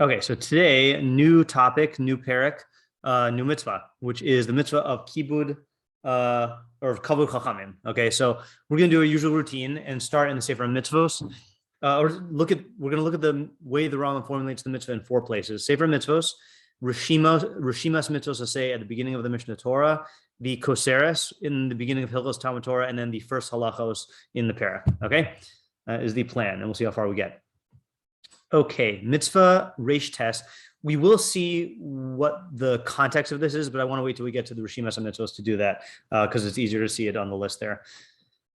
Okay, so today, new topic, new perek, new mitzvah, which is the mitzvah of kibud or Kavod Chachamim. Okay, so we're going to do a usual routine and start in the Sefer Mitzvos. We're going to look at the way the Rambam formulates the mitzvah in four places: Sefer Mitzvos, Reshimas Mitzvos Aseh at the beginning of the Mishneh Torah, the Koseres in the beginning of Hilchos Talmud Torah, and then the first halachos in the perek. Okay, is the plan, and we'll see how far we get. Okay, mitzvah resh test. We will see what the context of this is, but I want to wait till we get to the Reshimas Mitzvos to do that because it's easier to see it on the list there.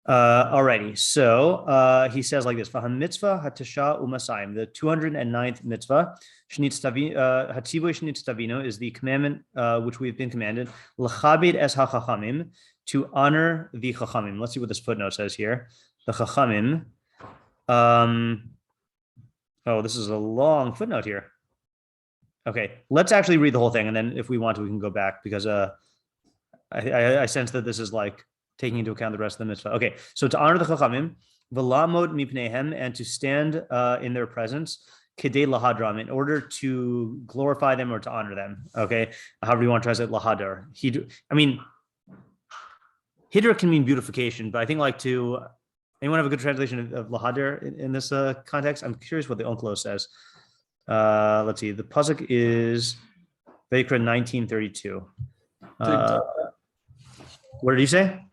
Alrighty, so he says like this: "V'ha mitzvah hatasha umasayim." The 209th mitzvah, hatzivo shnitz tavino, is the commandment which we have been commanded, l'chabed es hachachamim, to honor the chachamim. Let's see what this footnote says here. The chachamim. Oh, this is a long footnote here. Okay, let's actually read the whole thing, and then if we want to, we can go back because I sense that this is like taking into account the rest of the mitzvah. Okay, so to honor the chachamim, v'lamod mipneihem, and to stand in their presence, kedei lahadram, in order to glorify them or to honor them. Okay, however you want to translate lahadar. Hidra can mean beautification, but I think like to. Anyone have a good translation of lahadar in this context? I'm curious what the Onklos says. Let's see. The pasuk is Vayikra 19:32. What did you say?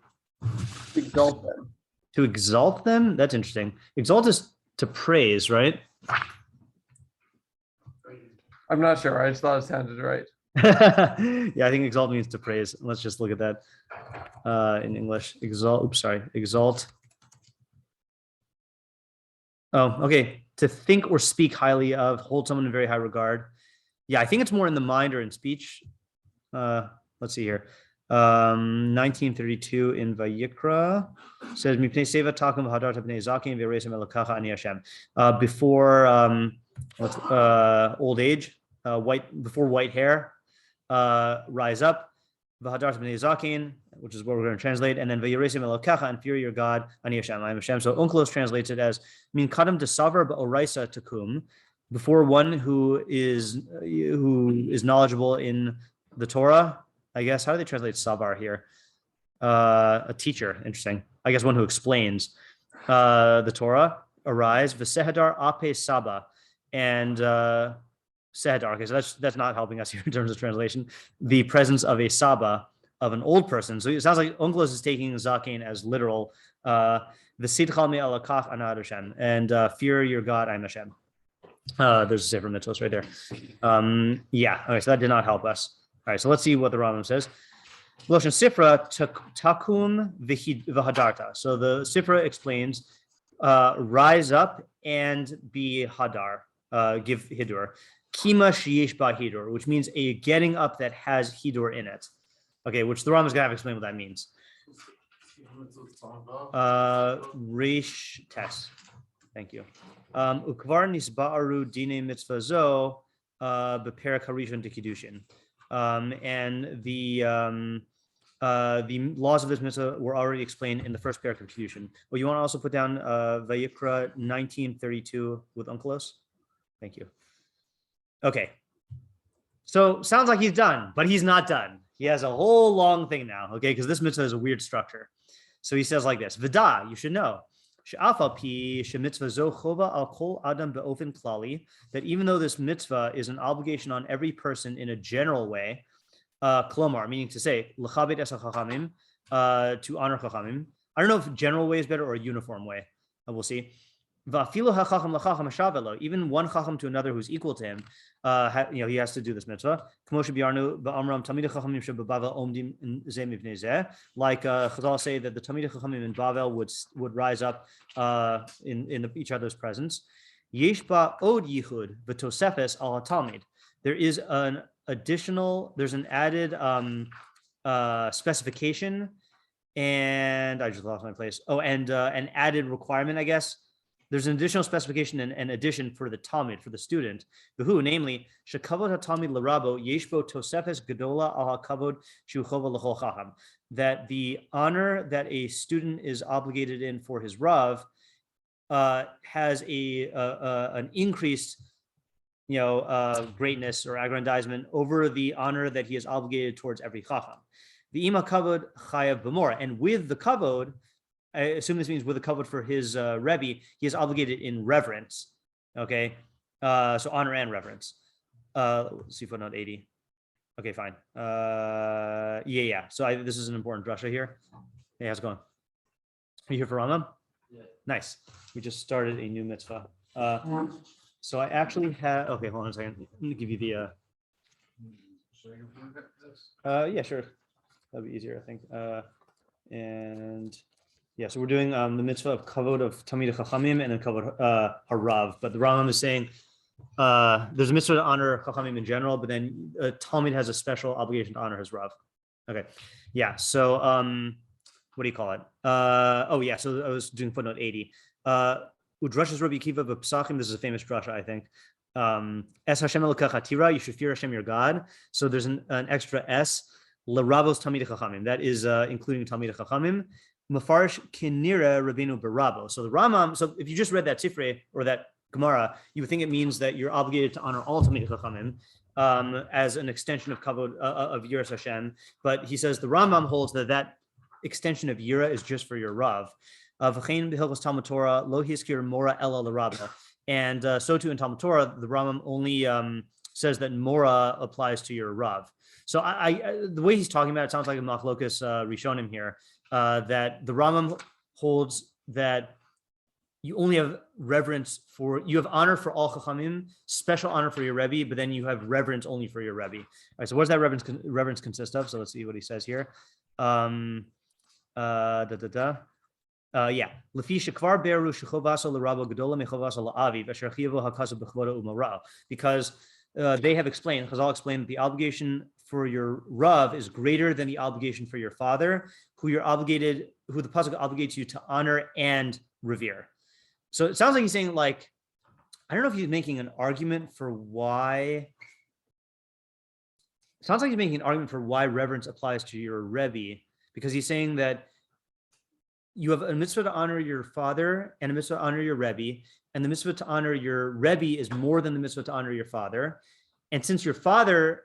To exalt them. To exalt them? That's interesting. Exalt is to praise, right? I'm not sure. I just thought it sounded right. Yeah, I think exalt means to praise. Let's just look at that in English. Exalt. Oh, okay. To think or speak highly of, hold someone in very high regard. Yeah, I think it's more in the mind or in speech. Let's see here. 1932 in Vayikra says, before old age, before white hair, rise up. Which is what we're going to translate, and then Vayiresim Elokecha, and fear your God, Ani Hashem, I am Hashem. So Onklos translates it as min kadam desavar ba'oraisa takum, before one who is knowledgeable in the Torah. I guess how do they translate savar here? A teacher. Interesting. I guess one who explains the Torah. Arise v'sehadar ape saba, and sehadar. Okay, so that's not helping us here in terms of translation. The presence of a saba, of an old person. So it sounds like Onklos is taking zaken as literal. V'sidchal me alakach anad Hashem, and fear your God, I'm Hashem. There's a Sefer Mitzvos right there. Yeah. Okay, so that did not help us. All right, so let's see what the Rambam says. Loshen Sifra takum v'hadarta. So the Sifra explains, rise up and be hadar, give hidur. Kima sheyesh ba hidur, which means a getting up that has hidur in it. Okay, which the Rambam is going to have to explain what that means. Resh test. Thank you. Ukvar nisba'aru dine mitzvah zo beperek harishon dekidushin. And the laws of this mitzvah were already explained in the first perek of Kiddushin. Well, you want to also put down Vayikra 19:32 with Unclose? Thank you. Okay. So sounds like he's done, but he's not done. He has a whole long thing now, okay? Because this mitzvah is a weird structure. So he says like this: V'da, you should know, that even though this mitzvah is an obligation on every person in a general way, klomar, meaning to say, l'chabed es hachachamim, to honor chachamim. I don't know if general way is better or a uniform way. We'll see. Even one chacham to another who's equal to him, he has to do this mitzvah. Like Chazal say that the Talmidei Chachamim in Bavel would rise up in each other's presence. Yesh ba od yichud v'tosefes al hatalmid. There is an added specification, and I just lost my place. Oh, and an added requirement, I guess. There's an additional specification and addition for the Talmid, for the student, who, namely, shekavod hatalmid l'rabo yeshbo tosefes gedola al hakavod shu chova l'chol chacham, that the honor that a student is obligated in for his rav has an increased greatness or aggrandizement over the honor that he is obligated towards every chacham. The ima kavod chayav b'mora, and with the kavod, I assume this means with the kavod for his rebbe, he is obligated in reverence. Okay, so honor and reverence. Let's see footnote 80. Okay, fine. So this is an important drasha here. Hey, how's it going? Are you here for Rambam? Yeah. Nice. We just started a new mitzvah. So I actually have. Okay, hold on a second. Let me give you the. Yeah, sure. That'd be easier, I think. So we're doing the mitzvah of Kavod of Talmud Chachamim and then Kavod Harav. But the Rambam is saying there's a mitzvah to honor Chachamim in general, but then Talmud has a special obligation to honor his Rav. Okay, yeah. So what do you call it? So I was doing footnote 80. Udrashas Rabbi Akiva b'Psachim. This is a famous drasha, I think. Es Hashem Elokecha Tira. You should fear Hashem your God. So there's an extra S. L'Ravos Talmid Chachamim. That is including Talmid Chachamim. Mafarish Kinira Rabbeinu Barabo. So the Rambam. So if you just read that Sifrei or that Gemara, you would think it means that you're obligated to honor all Talmid Chachamim as an extension of Kavod of Yiras Hashem. But he says the Rambam holds that extension of Yira is just for your Rav. V'chein Hilchos Talmud Torah lo hiskir mora ela l'Rabba. And so too in Talmud Torah, the Rambam only says that mora applies to your Rav. So the way he's talking about it sounds like a machlokas rishonim here. That the Rambam holds that you only have you have honor for all chachamim, special honor for your rebbe, but then you have reverence only for your rebbe. All right, so what does that reverence consist of? So let's see what he says here. Lefi shekvar beru shechovaso l'rabo gedola mechovaso la'aviv asher chiyavu hakasav b'chvoda u'morah. Because they have explained, Chazal explained that the obligation for your Rav is greater than the obligation for your father, who the pasuk obligates you to honor and revere. So it sounds like he's saying, like, I don't know if he's making an argument for why. It sounds like he's making an argument for why reverence applies to your Rebbe, because he's saying that you have a mitzvah to honor your father and a mitzvah to honor your Rebbe, and the mitzvah to honor your Rebbe is more than the mitzvah to honor your father. And since your father,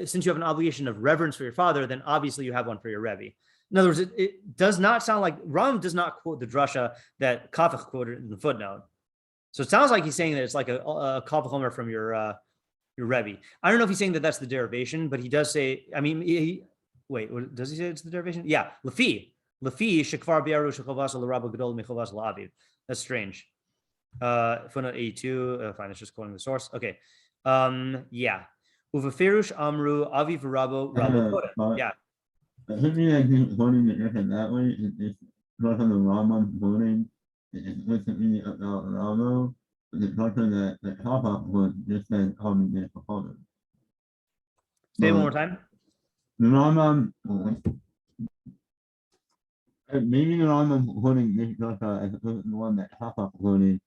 since you have an obligation of reverence for your father, then obviously you have one for your Rebbe. In other words, it does not sound like Ram does not quote the drasha that Kafach quoted in the footnote. So it sounds like he's saying that it's like a Kafach Homer from your Rebbe. I don't know if he's saying that that's the derivation, but he does say. I mean, wait, does he say it's the derivation? Yeah, Lefi shekvar biaru shechovas l'rabba gadol mechovas la'aviv. That's strange. Footnote 82. Fine, it's just quoting the source. Okay. Yeah. Uvafirush amru aviv rabo kodem. Yeah. I think I keep quoting it that way. It's not on the Rambam quoting. It wasn't really about Ramo. It's not that the Papa was just said, "Come and for Father." Say it one more time. The Rambam, maybe the Rambam quoting this as the one that Papa quoted.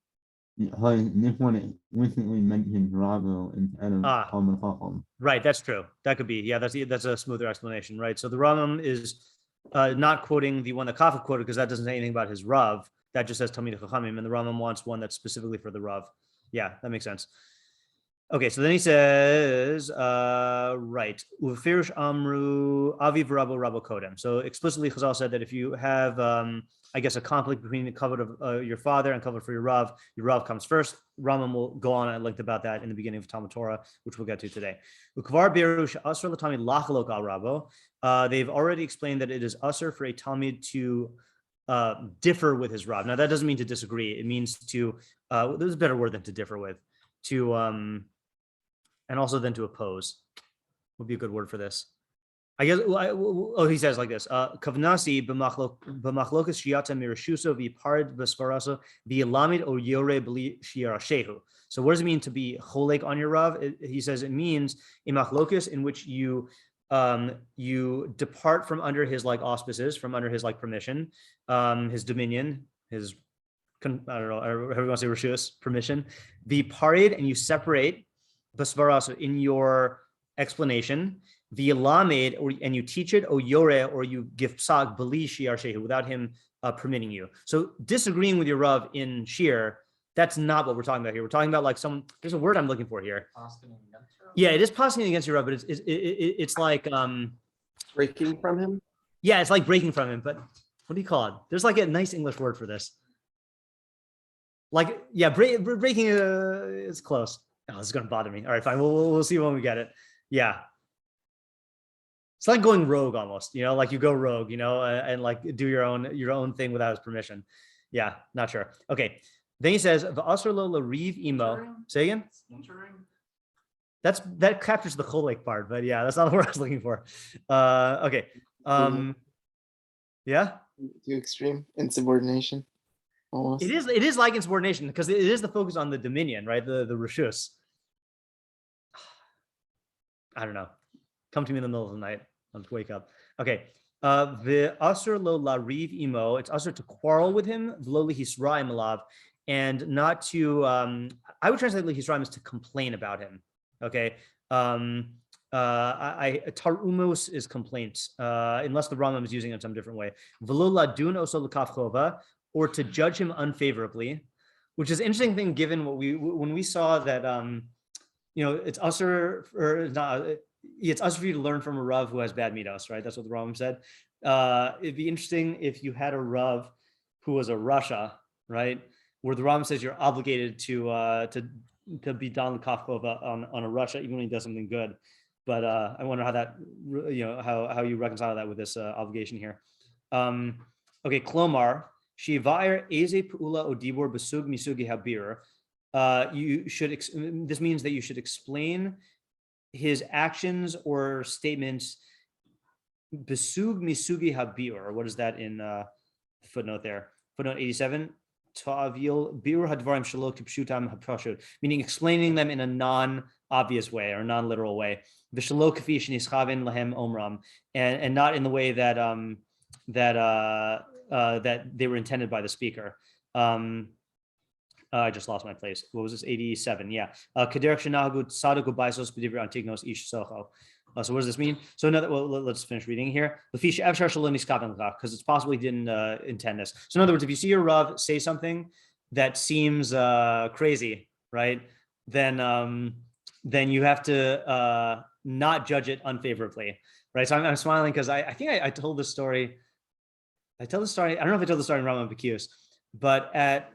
This one recently mentioned Rabo instead of Chacham. Right, that's true. That could be. Yeah, that's a smoother explanation, right? So the Rambam is not quoting the one that Kafach quoted because that doesn't say anything about his Rav. That just says Talmid Chachamim, and the Rambam wants one that's specifically for the Rav. Yeah, that makes sense. Okay, so then he says, right, Ufirish Amru Aviv Rabo Kodem. So explicitly, Chazal said that if you have, I guess, a conflict between the kavod of your father and kavod for your Rav comes first. Rambam will go on at length about that in the beginning of Talmud Torah, which we'll get to today. They've already explained that it is usher for a Talmid to differ with his Rav. Now, that doesn't mean to disagree. It means to, there's a better word than to differ with, to, and also then to oppose would be a good word for this. I guess. He says like this: Kavnasi b'machlokas shiata mirashuso v'parid b'svaraso v'lamid o yore b'li shiarashehu. So what does it mean to be cholek on your Rav? He says it means a machlokas in which you depart from under his like auspices, from under his like permission, his dominion, his I don't know, however you want to say reshus, permission. V'parid, and you separate b'svaraso in your explanation. The lamed, and you teach it, or yore, or you give psak b'li shiar shehu, without him permitting you. So disagreeing with your Rav in shir, That's not what we're talking about here. We're talking about like there's a word I'm looking for here. Yeah, it is passing against your Rav, but it's like Breaking from him? yeah, it's like breaking from him. But what do you call it? There's like a nice English word for this. Like yeah, breaking is close. Oh, this is gonna bother me. All right, fine. We'll see when we get it. Yeah. It's like going rogue almost, like you go rogue, and like do your own thing without his permission. Yeah, not sure. Okay. Then he says, "V'asr lo l'riv imo." Say again. That captures the cholek part, but yeah, that's not the word I was looking for. Okay. Yeah. Too extreme insubordination. Almost. It is like insubordination because it is the focus on the dominion, right? The reshus. I don't know. Come to me in the middle of the night. I'll just wake up. Okay. The asur lo lariv imo. It's asur to quarrel with him. V'lo lihisraim alav, and not to. I would translate lihisraim as to complain about him. Okay. Tarumos is complaints, unless the Rambam is using it in some different way. V'lo ladun oso l'kaf chova, or to judge him unfavorably, which is an interesting thing given when we saw that it's usher or not. It's us for you to learn from a Rav who has bad middos, right? That's what the Rambam said. It'd be interesting if you had a Rav who was a Rasha, right? Where the Rambam says you're obligated to be down the kafkova on a Rasha, even when he does something good. But I wonder how that, how you reconcile that with this obligation here. Okay, Klomar, Shivair Eze Pula Odibor Besug Misugi Habir. This means that you should explain his actions or statements besug misugi habir. What is that in footnote there? Footnote 87. Ta'avil bir hadvarim shelo kipshutam hapashut, meaning explaining them in a non-obvious way or non-literal way. V'shelo kafi shenischaven lahem omram, and not in the way that that they were intended by the speaker. I just lost my place. What was this? 87. Yeah. Kaderek shenahagu tzaduk ubaisos b'divrei antignos ish socho. So what does this mean? So let's finish reading here. Because it's possible he didn't intend this. So in other words, if you see your Rav say something that seems crazy, right? Then you have to not judge it unfavorably, right? So I'm smiling because I think I told this story. I tell the story. I don't know if I told the story in Rambam Bekius, but at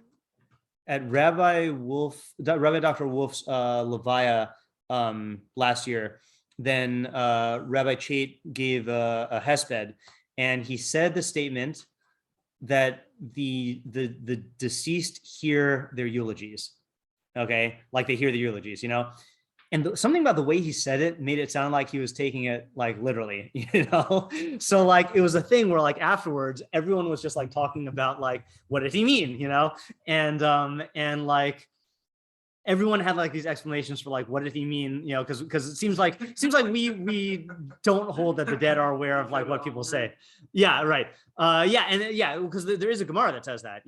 Rabbi Dr. Wolf's Levaya last year, then Rabbi Chait gave a hesped, and he said the statement that the deceased hear their eulogies, okay, like they hear the eulogies, and something about the way he said it made it sound like he was taking it like literally, so like it was a thing where like afterwards everyone was just like talking about like what did he mean, and like everyone had like these explanations for like what did he mean, because it seems like we don't hold that the dead are aware of like what people say. Yeah, right. Because there is a Gemara that says that,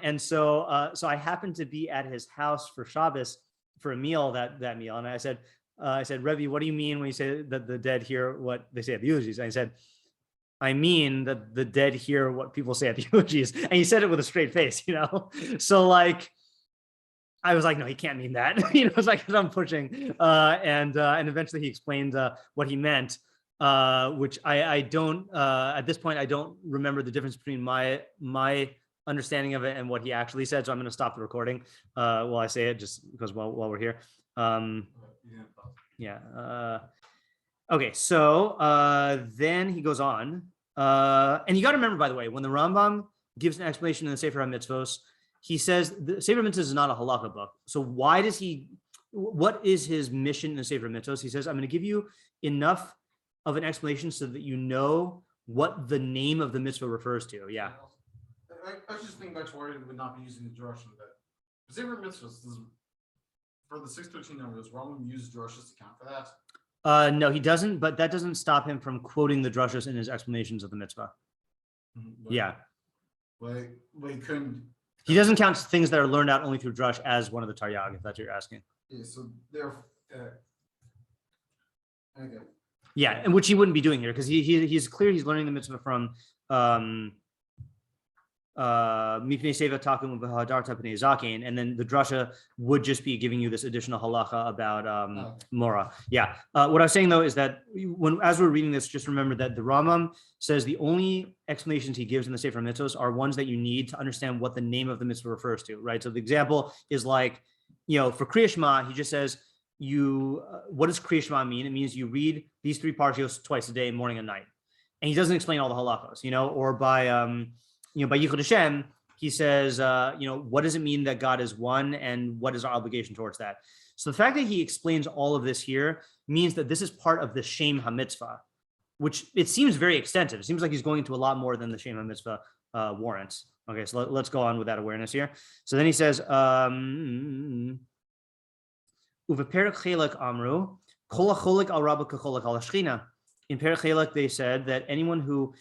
and so I happened to be at his house for Shabbos for a meal that meal, and I said, Rebbe, what do you mean when you say that the dead hear what they say at the eulogies? And he said, I mean that the dead hear what people say at the eulogies, and he said it with a straight face, So like, I was like, no, he can't mean that. It's like I'm pushing, and eventually he explained what he meant, which I don't at this point I don't remember the difference between my understanding of it and what he actually said. So I'm going to stop the recording while I say it, just because while we're here. Okay. So then he goes on, and you got to remember, by the way, when the Rambam gives an explanation in the Sefer Mitzvos, he says the Sefer Mitzvos is not a halakha book. So what is his mission in the Sefer Mitzvos? He says, I'm going to give you enough of an explanation so that you know what the name of the mitzvah refers to. Yeah. I was just thinking back to why we would not be using the Drashim, but Sefer Mitzvos, for the 613 number, does Rambam use drushes to count for that? No, he doesn't, but that doesn't stop him from quoting the drushes in his explanations of the mitzvah. Yeah. But he couldn't. He doesn't count things that are learned out only through drush as one of the taryag, if that's what you're asking. Yeah, so they're okay. Yeah, and which he wouldn't be doing here because he's clear he's learning the mitzvah from Mipnei seva takum v'hadarta pnei zaken, and then the drasha would just be giving you this additional halacha about mora. Yeah. What I was saying though is that as we're reading this, just remember that the Rambam says the only explanations he gives in the Sefer Mitzvos are ones that you need to understand what the name of the mitzvah refers to, right? So the example is like, for Kriya Shema, he just says, what does Kriya Shema mean? It means you read these 3 parshiyos twice a day, morning and night. And he doesn't explain all the halachos, or by Yichud Hashem, he says, what does it mean that God is one and what is our obligation towards that? So the fact that he explains all of this here means that this is part of the Shem HaMitzvah, which it seems very extensive. It seems like he's going into a lot more than the Shem HaMitzvah warrants. Okay, so let's go on with that awareness here. So then he says, Uve perek chelek amru, kol hacholek al rabba kacholek al hashchina. In perek chelek, they said that anyone who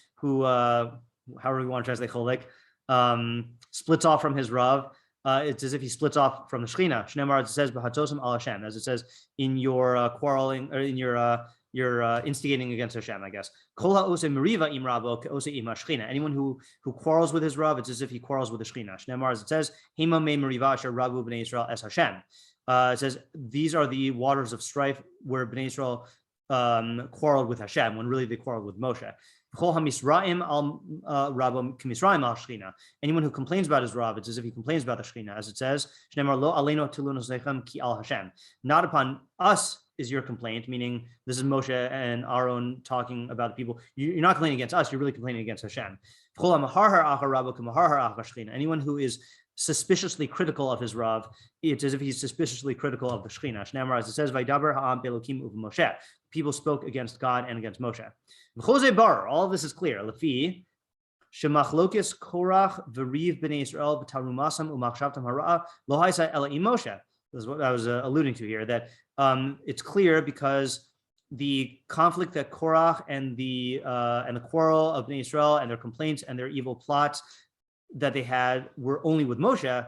however we want to translate cholek, splits off from his rav, it's as if he splits off from the shechina. Shneimar, it says b'hatosim al Hashem, as it says in your quarreling, or in your instigating against Hashem, I guess. Kol ha'ose meriva im rabo ke'ose im hashchina. Anyone who quarrels with his rav, it's as if he quarrels with the shechina. Shneimar, as it says, hema me meriva asher rabu b'nei Yisrael es Hashem. It says these are the waters of strife where b'nei Yisrael quarreled with Hashem, when really they quarreled with Moshe. Anyone who complains about his rav, it's as if he complains about the shechina, as it says, not upon us is your complaint, meaning this is Moshe and Aaron talking about the people. You're not complaining against us, you're really complaining against Hashem. Anyone who is suspiciously critical of his rav, it's as if he's suspiciously critical of the shechina. Shneimar, as it says, people spoke against God and against Moshe. All of this is clear. Lefi shemachlokis korach v'riv b'nei Yisrael v'tarumasam u'machshavtam hara'a lo haisa ela im Moshe. This is what I was alluding to here. That it's clear because the conflict that Korach and the quarrel of b'nei Yisrael and their complaints and their evil plots that they had were only with Moshe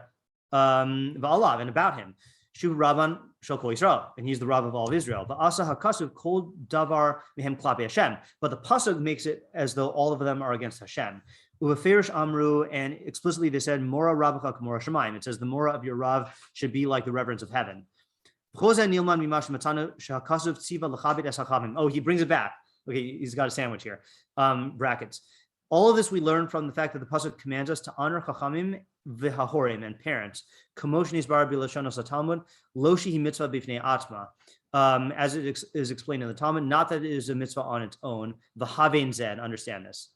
v'alav and about him. Shu Rabban Shel Kol Yisrael, and he's the Rav of all of Israel. The Asa HaKasuv Kol Davar Mehem Klape Hashem, but the pasuk makes it as though all of them are against Hashem. Uveferish Amru, and explicitly they said Mora Rabbacha K'Mora Shemaim. It says the Mora of your Rav should be like the reverence of heaven. Oh, he brings it back. Okay, he's got a sandwich here. Brackets. All of this we learn from the fact that the pasuk commands us to honor Chachamim v'hahorim and parents. Kamoshnis bar b'lashonos Talmud lo shehi mitzvah b'fnei atma, as it is explained in the Talmud. Not that it is a mitzvah on its own. V'havein zed. Understand this.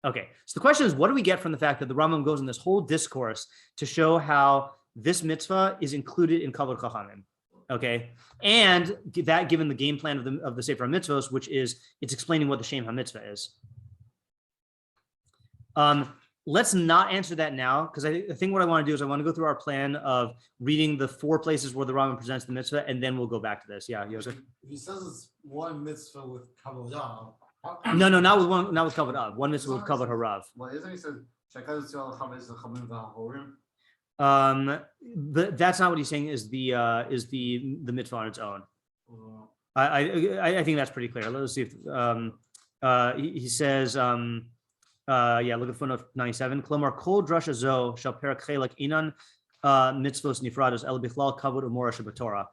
Okay, so the question is, what do we get from the fact that the Rambam goes in this whole discourse to show how this mitzvah is included in Kavod Chachamim? Okay, and that given the game plan of the Sefer Mitzvos, which is it's explaining what the Shem HaMitzvah is. Let's not answer that now, because I think what I want to do is I want to go through our plan of reading the 4 places where the Rambam presents the mitzvah, and then we'll go back to this. Yeah, Yosef? If he says it's one mitzvah with kavod, No, not with kavod av. One mitzvah with kavod harav. Well, isn't he said But that's not what he's saying is the mitzvah on its own. I think that's pretty clear. Let's see if he says look at footnote 97. Klomar kol drasha zo shall perek chelek inan mitzvos nifrados el bichlal kavod umora shebetorah.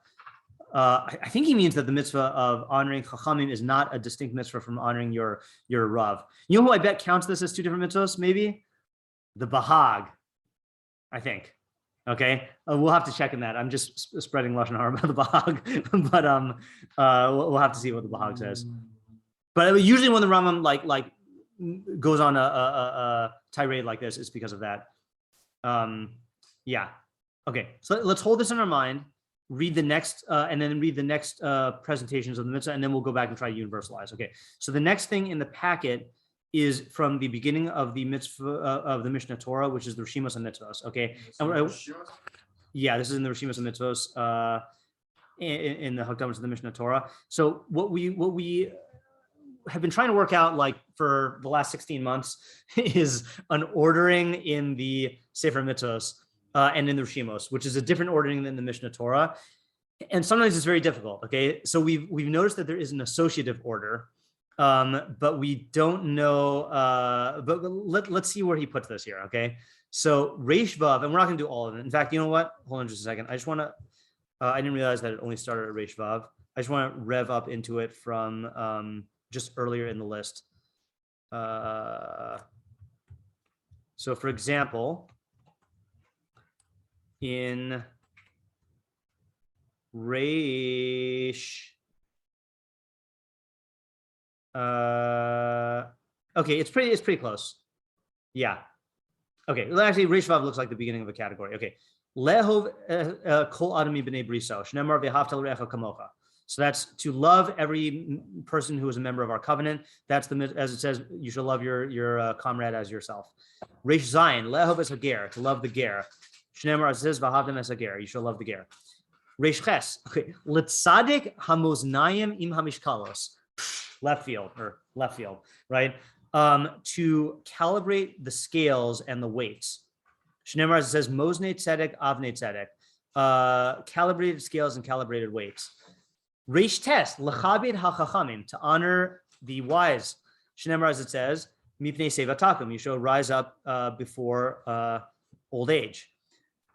I think he means that the mitzvah of honoring Chachamim is not a distinct mitzvah from honoring your Rav. You know who I bet counts this as 2 different mitzvahs? Maybe the Bahag, I think. Okay, we'll have to check in that. I'm just spreading lashon hara about the Bahag, but we'll have to see what the Bahag says. But usually when the Rambam like goes on a tirade like this, it's because of that. Okay, so let's hold this in our mind. Read the next, and then read the next presentations of the mitzvah, and then we'll go back and try to universalize. Okay, so the next thing in the packet is from the beginning of the mitzvah of the Mishneh Torah, which is the Reshimas Mitzvos. Okay, this is in the Reshimas Mitzvos in the hakdama to the Mishneh Torah. So what we have been trying to work out like for the last 16 months is an ordering in the Sefer Mitzvos. And in the Reshimos, which is a different ordering than the Mishneh Torah. And sometimes it's very difficult, okay? So we've noticed that there is an associative order, But we don't know. But let's see where he puts this here. Okay, so Reish Vav, and we're not going to do all of it. In fact, you know what? Hold on just a second. I just want to. I didn't realize that it only started at Reish Vav. I just want to rev up into it from just earlier in the list. So, for example, in Reish. Okay, it's pretty close. Yeah. Okay. Well, actually, Reish Vav looks like the beginning of a category. Okay. Lehov kol adami b'nei briso. Shnemar v'havta l'recha kamocha. So that's to love every person who is a member of our covenant. That's as it says, you shall love your comrade as yourself. Reish Zayin lehov es hager, to love the ger. Shnemar as it says v'havtem es hager, you shall love the ger. Reish Ches. Okay. L'tzadik hamoznayim im hamishkalos. Left field, right? To calibrate the scales and the weights. Shnemar, it says, Mosne tzedek, avne tzedek. Calibrated scales and calibrated weights. Reish Tes, l'chabed hachachamim, to honor the wise. Shnemar, as it says, mipnei sevatakum, you shall rise up before old age.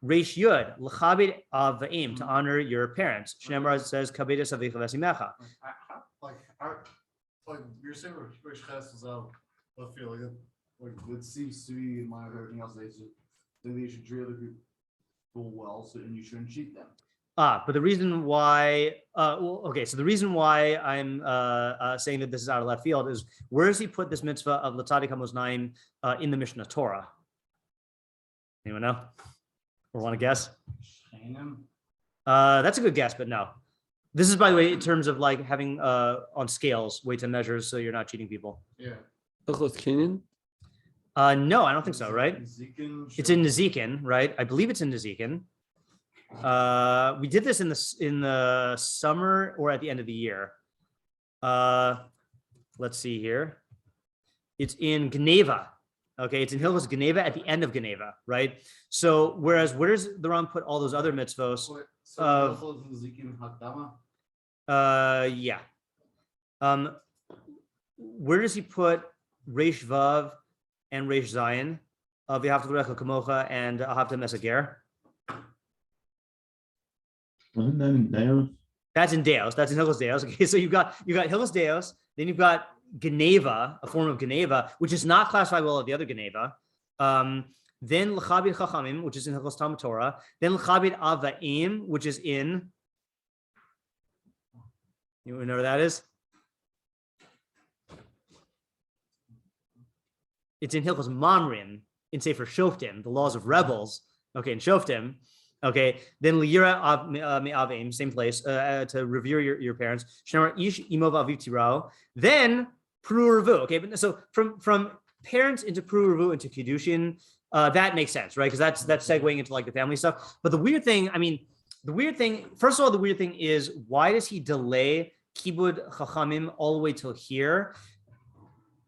Reish Yud, l'chabed av'im, to honor your parents. Shnemar, as it says, kabedes avicha v'esimecha. Like you're saying, Reish Ches is out. I feel like it seems to be in line with everything else. They should treat other people well, so and you shouldn't cheat them. But the reason why, so the reason why I'm saying that this is out of left field is where does he put this mitzvah of l'tzadik hamoznaim in the Mishneh Torah? Anyone know? Or want to guess? That's a good guess, but no. This is, by the way, in terms of like having on scales, weights and measures, so you're not cheating people. Yeah. Canaan? No, I don't think so, right? It's in Nezikin, right? I believe it's in Nezikin. We did this in the summer or at the end of the year. Let's see here. It's in Geneva. Okay, it's in Hilchos Geneva at the end of Geneva, right? So whereas where does the Ram put all those other mitzvos? Yeah. Where does he put Reish Vav and Reish Zayin of V'havta l'recha kamocha and Ahavta Mesager? Wasn't that in Deos? That's in Deos. That's in Hilchos Deos. Okay, so you got Hilchos Deos, then you've got Geneva, a form of Geneva, which is not classified well at the other Geneva. Then L'chabed Chachamim, which is in Hilchos Talmud Torah. Then L'chabed Ava'im, which is in. You know where that is? It's in Hilchos Mamrim, in Sefer Shoftim, the laws of rebels. Okay, in Shoftim. Okay, then Liyira Me'avim, same place, to revere your parents. Shnemar Ish Imov Aviv Tirao. Then Pru Revu. Okay, but so from parents into Pru Revu into Kiddushin, that makes sense, right? Because that's segueing into like the family stuff. But the weird thing, first of all, the weird thing is why does he delay Kibud Chachamim all the way till here?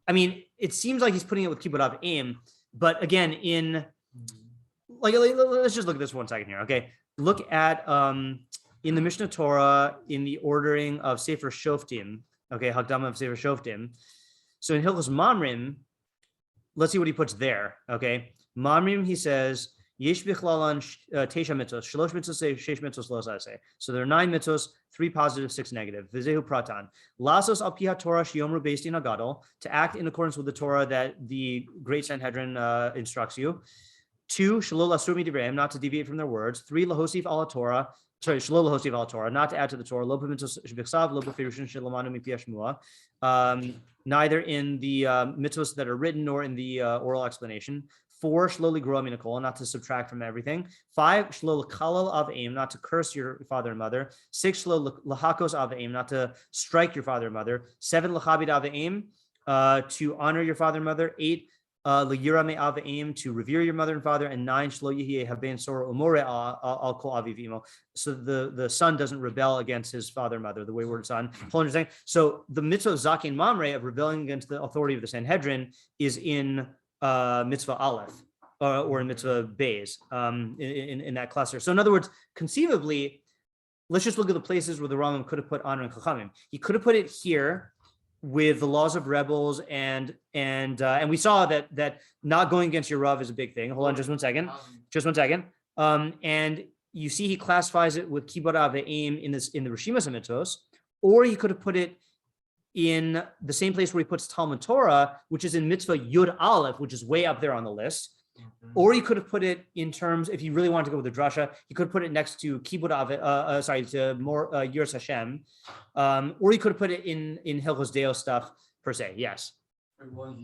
I mean, it seems like he's putting it with Kibud Avim, but again, let's just look at this 1 second here. Okay, look at in the Mishneh Torah in the ordering of Sefer Shoftim. Okay, Hakdama of Sefer Shoftim. So in Hilchos Mamrim, let's see what he puts there. Okay, Mamrim, he says Yesh bichlalan teisha mitzvos, shalosh mitzvos, sheish mitzvos los aseh. So there are 9 mitzvos, 3 positive, 6 negative. V'zehu pratan. Lasos al pi Torah sheyomru beis din hagadol, to act in accordance with the Torah that the Great Sanhedrin instructs you. 2, shalol asur midivrayim, not to deviate from their words. 3, lahosif ala Torah. Sorry, shalol lahosif ala Torah, not to add to the Torah. Lo b'mitzvos shebiksav, lo b'firushin shelamanu mipi hashmua. Neither in the mitzvos that are written nor in the oral explanation. 4, shloli grow minakol, not to subtract from everything. 5, shlol kalal av aim, not to curse your father and mother. 6, shlol lahakos av aim, not to strike your father and mother. 7, lachabid av aim, to honor your father and mother. 8, l'yira me av aim, to revere your mother and father. And 9, shlo yihye haben sora umore al kol aviv imo, so the son doesn't rebel against his father and mother, the wayward son. So the mitzvah of zakin mamre, of rebelling against the authority of the Sanhedrin, is in mitzvah aleph or in mitzvah beis, in that cluster. So in other words, conceivably, let's just look at the places where the Rambam could have put honor and chachamim. He could have put it here with the laws of rebels and we saw that not going against your Rav is a big thing. Hold on just one second. And you see he classifies it with kibud aveim in the Reshimas Mitzvos, or he could have put it in the same place where he puts Talmud Torah, which is in Mitzvah Yud Aleph, which is way up there on the list. Or he could have put it in terms, if he really wanted to go with the drasha, he could put it next to kibud to more Yiras Hashem, or he could have put it in Hilchos Deo stuff per se. Yes. Well,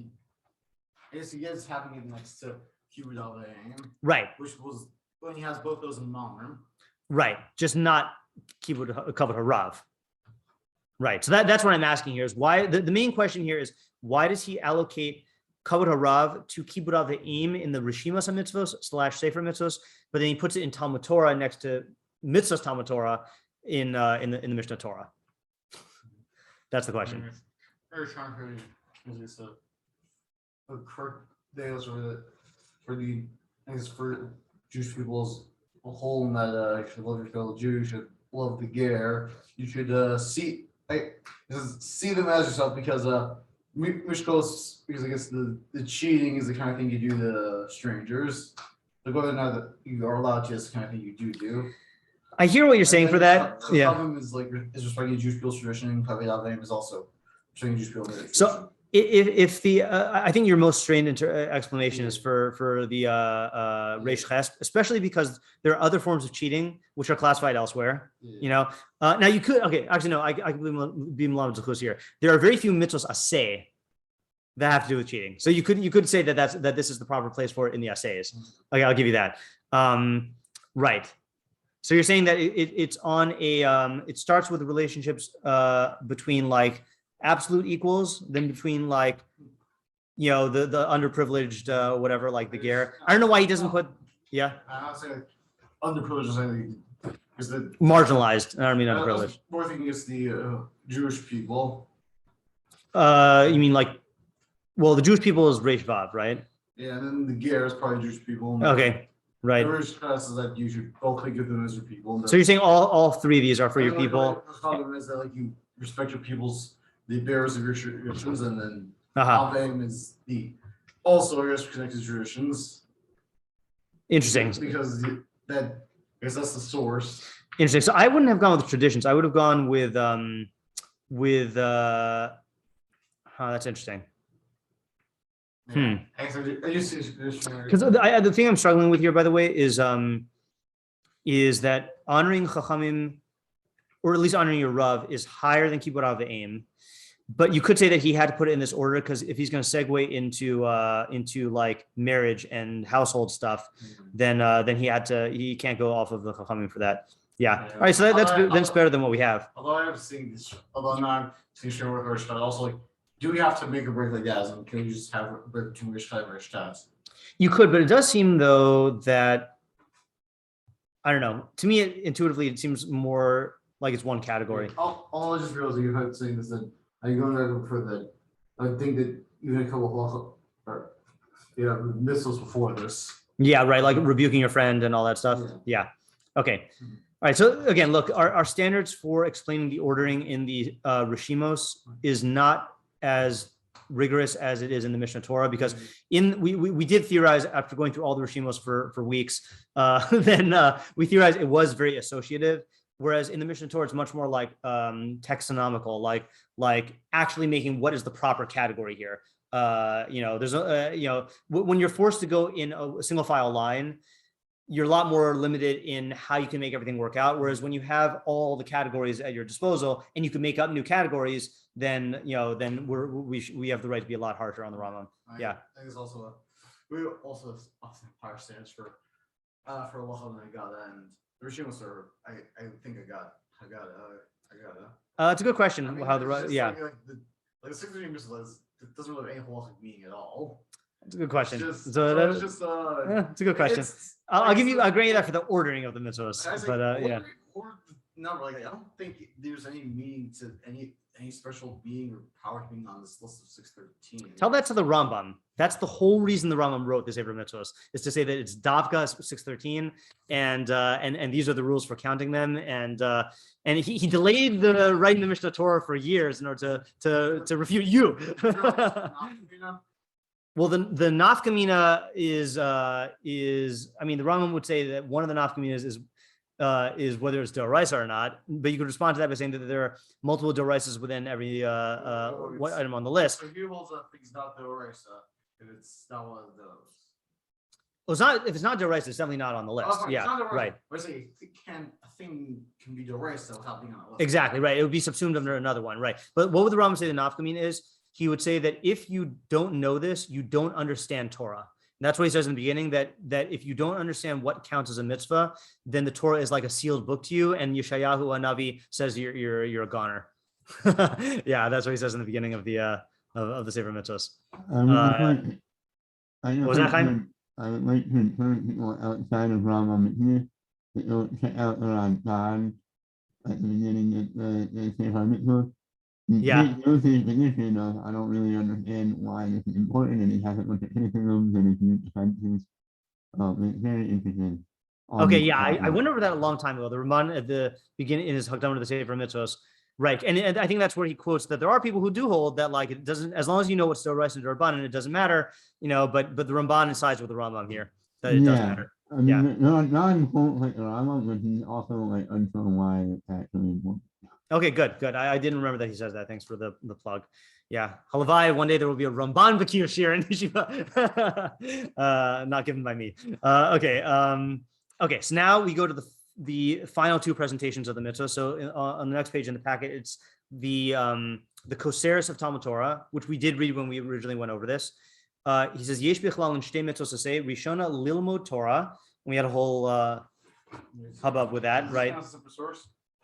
I guess he gets having it next to kibud aveim, Right. which was when he has both those in Mamrim. Right. Just not kibud kavod harav. Right. So that's what I'm asking here is why the main question here is why does he allocate kavod harav to kibud aveim in the Reshimas Mitzvos / Sefer Mitzvos, but then he puts it in Talmud Torah next to Mitzvahs Talmud Torah in the Mishneh Torah. That's the question. Very trying to the correct days for the I guess for Jewish people as a whole, and that you should love your fellow Jew, you should love the ger, you should see them as yourself, because Mishkos, because I guess the cheating is the kind of thing you do to strangers. Like whether or not that you are allowed to, is the kind of thing you do. I hear what you're saying for that. Yeah. Tamim is respecting Jewish people's tradition, and Kavod Aveim is also respecting Jewish people's tradition. So if the I think your most strained explanation is for the Reshimas, especially because there are other forms of cheating which are classified elsewhere. You know, now you could I could be Melamed Zechus here. There are very few Mitzvos Aseh that have to do with cheating. So you could say that this is the proper place for it in the Asehs. Okay, I'll give you that. Right. So you're saying that it's on a it starts with the relationships between like absolute equals, then between like, you know, the underprivileged whatever, like the ger. I don't know why he doesn't put I'm not saying underprivileged or anything, because the marginalized. I don't mean underprivileged. More thinking it's the Jewish people. You mean like, well, the Jewish people is Reish Vav, right? Yeah, and then the ger is probably Jewish people. Okay, right. The Reshimas is that you should both give them as your people. So you're saying all three of these are for your people? The problem is that like you respect your people's the bearers of your traditions, and then Uh-huh. Aveim is also I guess connected traditions. Interesting. Because I guess that's the source. Interesting. So I wouldn't have gone with traditions. I would have gone with that's interesting. Because the thing I'm struggling with here, by the way, is that honoring Chachamim, or at least honoring your Rav, is higher than kibud aveim. But you could say that he had to put it in this order because if he's going to segue into like marriage and household stuff, then he can't go off of the Chachamim for that. Yeah. All right. So that's better than what we have. Although I'm not seeing sure with Rishtat, also like, do we have to make a break like that? And can you just have a break between Rishtat and Rishtat? You could, but it does seem though that I don't know. To me, intuitively, it seems more like it's one category. All I just realized you had saying is that I'm going to for that. I think that even a couple of missiles before this. Yeah, right. Like rebuking your friend and all that stuff. Yeah. Okay. All right. So again, look, our standards for explaining the ordering in the Reshimos is not as rigorous as it is in the Mishneh Torah, because we did theorize after going through all the Reshimos for weeks. Then we theorized it was very associative. Whereas in the Mishneh Torah, it's much more like taxonomical, like actually making what is the proper category here. There's when you're forced to go in a single file line, you're a lot more limited in how you can make everything work out. Whereas when you have all the categories at your disposal and you can make up new categories, then we have the right to be a lot harsher on the Rambam. I think it's also we also have higher standards for halacha than I got, and the Reshimas are I think I got It's a good question. I mean, How it's the just yeah, like the 6 mitzvahs, it doesn't really have any halachic meaning at all. it's a good question. It's just, It's a good question. I'll grant you that for the ordering of the mitzvahs, but yeah. No, like I don't think there's any meaning to any special being or power being on this list of 613. Tell that to the Rambam. That's the whole reason the Rambam wrote the Sefer Mitzvos, is to say that it's Davka 613, and these are the rules for counting them. And he delayed the writing the Mishneh Torah for years in order to refute you. Well, the nafkamina is I mean, the Rambam would say that one of the nafkaminas is whether it's doraisa or not, but you could respond to that by saying that there are multiple doraisas within every what item on the list. So he holds up things not doraisa, if it's not one of those. Well, it's not, if it's not doraisa, it's definitely not on the list. Oh, Yeah, right. I say a thing can be doraisa without being on the list. Exactly, right. It would be subsumed under another one, right? But what would the Rambam say the nafkamina is? He would say that if you don't know this, you don't understand Torah. And that's what he says in the beginning, that if you don't understand what counts as a mitzvah, then the Torah is like a sealed book to you. And Yeshayahu Hanavi says you're a goner. Yeah, that's what he says in the beginning of the Sefer Mitzvos. What was that, Chaim? I would like to encourage people outside of Rambam Bekius to go check out the Ramban at the beginning of the Sefer Mitzvos. Yeah. I don't really understand why this is important, and he hasn't looked at criticisms and his defenses. It's very interesting. Okay, yeah, I went over that a long time ago. The Ramban at the beginning in his Hakdama to the Sefer Mitzvos, right? And I think that's where he quotes that there are people who do hold that, like, it doesn't, as long as you know what's doraisa and Rabbanan, it doesn't matter, but the Ramban sides with the Rambam here, that it does matter. I mean, not in quote like the Rambam, but he's also like unsure why it's actually important. Okay, good. I didn't remember that he says that. Thanks for the plug. Yeah, halavai. One day there will be a Rambam Bekius here in Yeshiva, not given by me. Okay. So now we go to the final two presentations of the mitzvah. So on the next page in the packet, it's the Kociris of Talmud Torah, which we did read when we originally went over this. He says Yesh bichlal Mishneh Mitzvos Aseh Rishona lilmod Torah. We had a whole hubbub with that, right?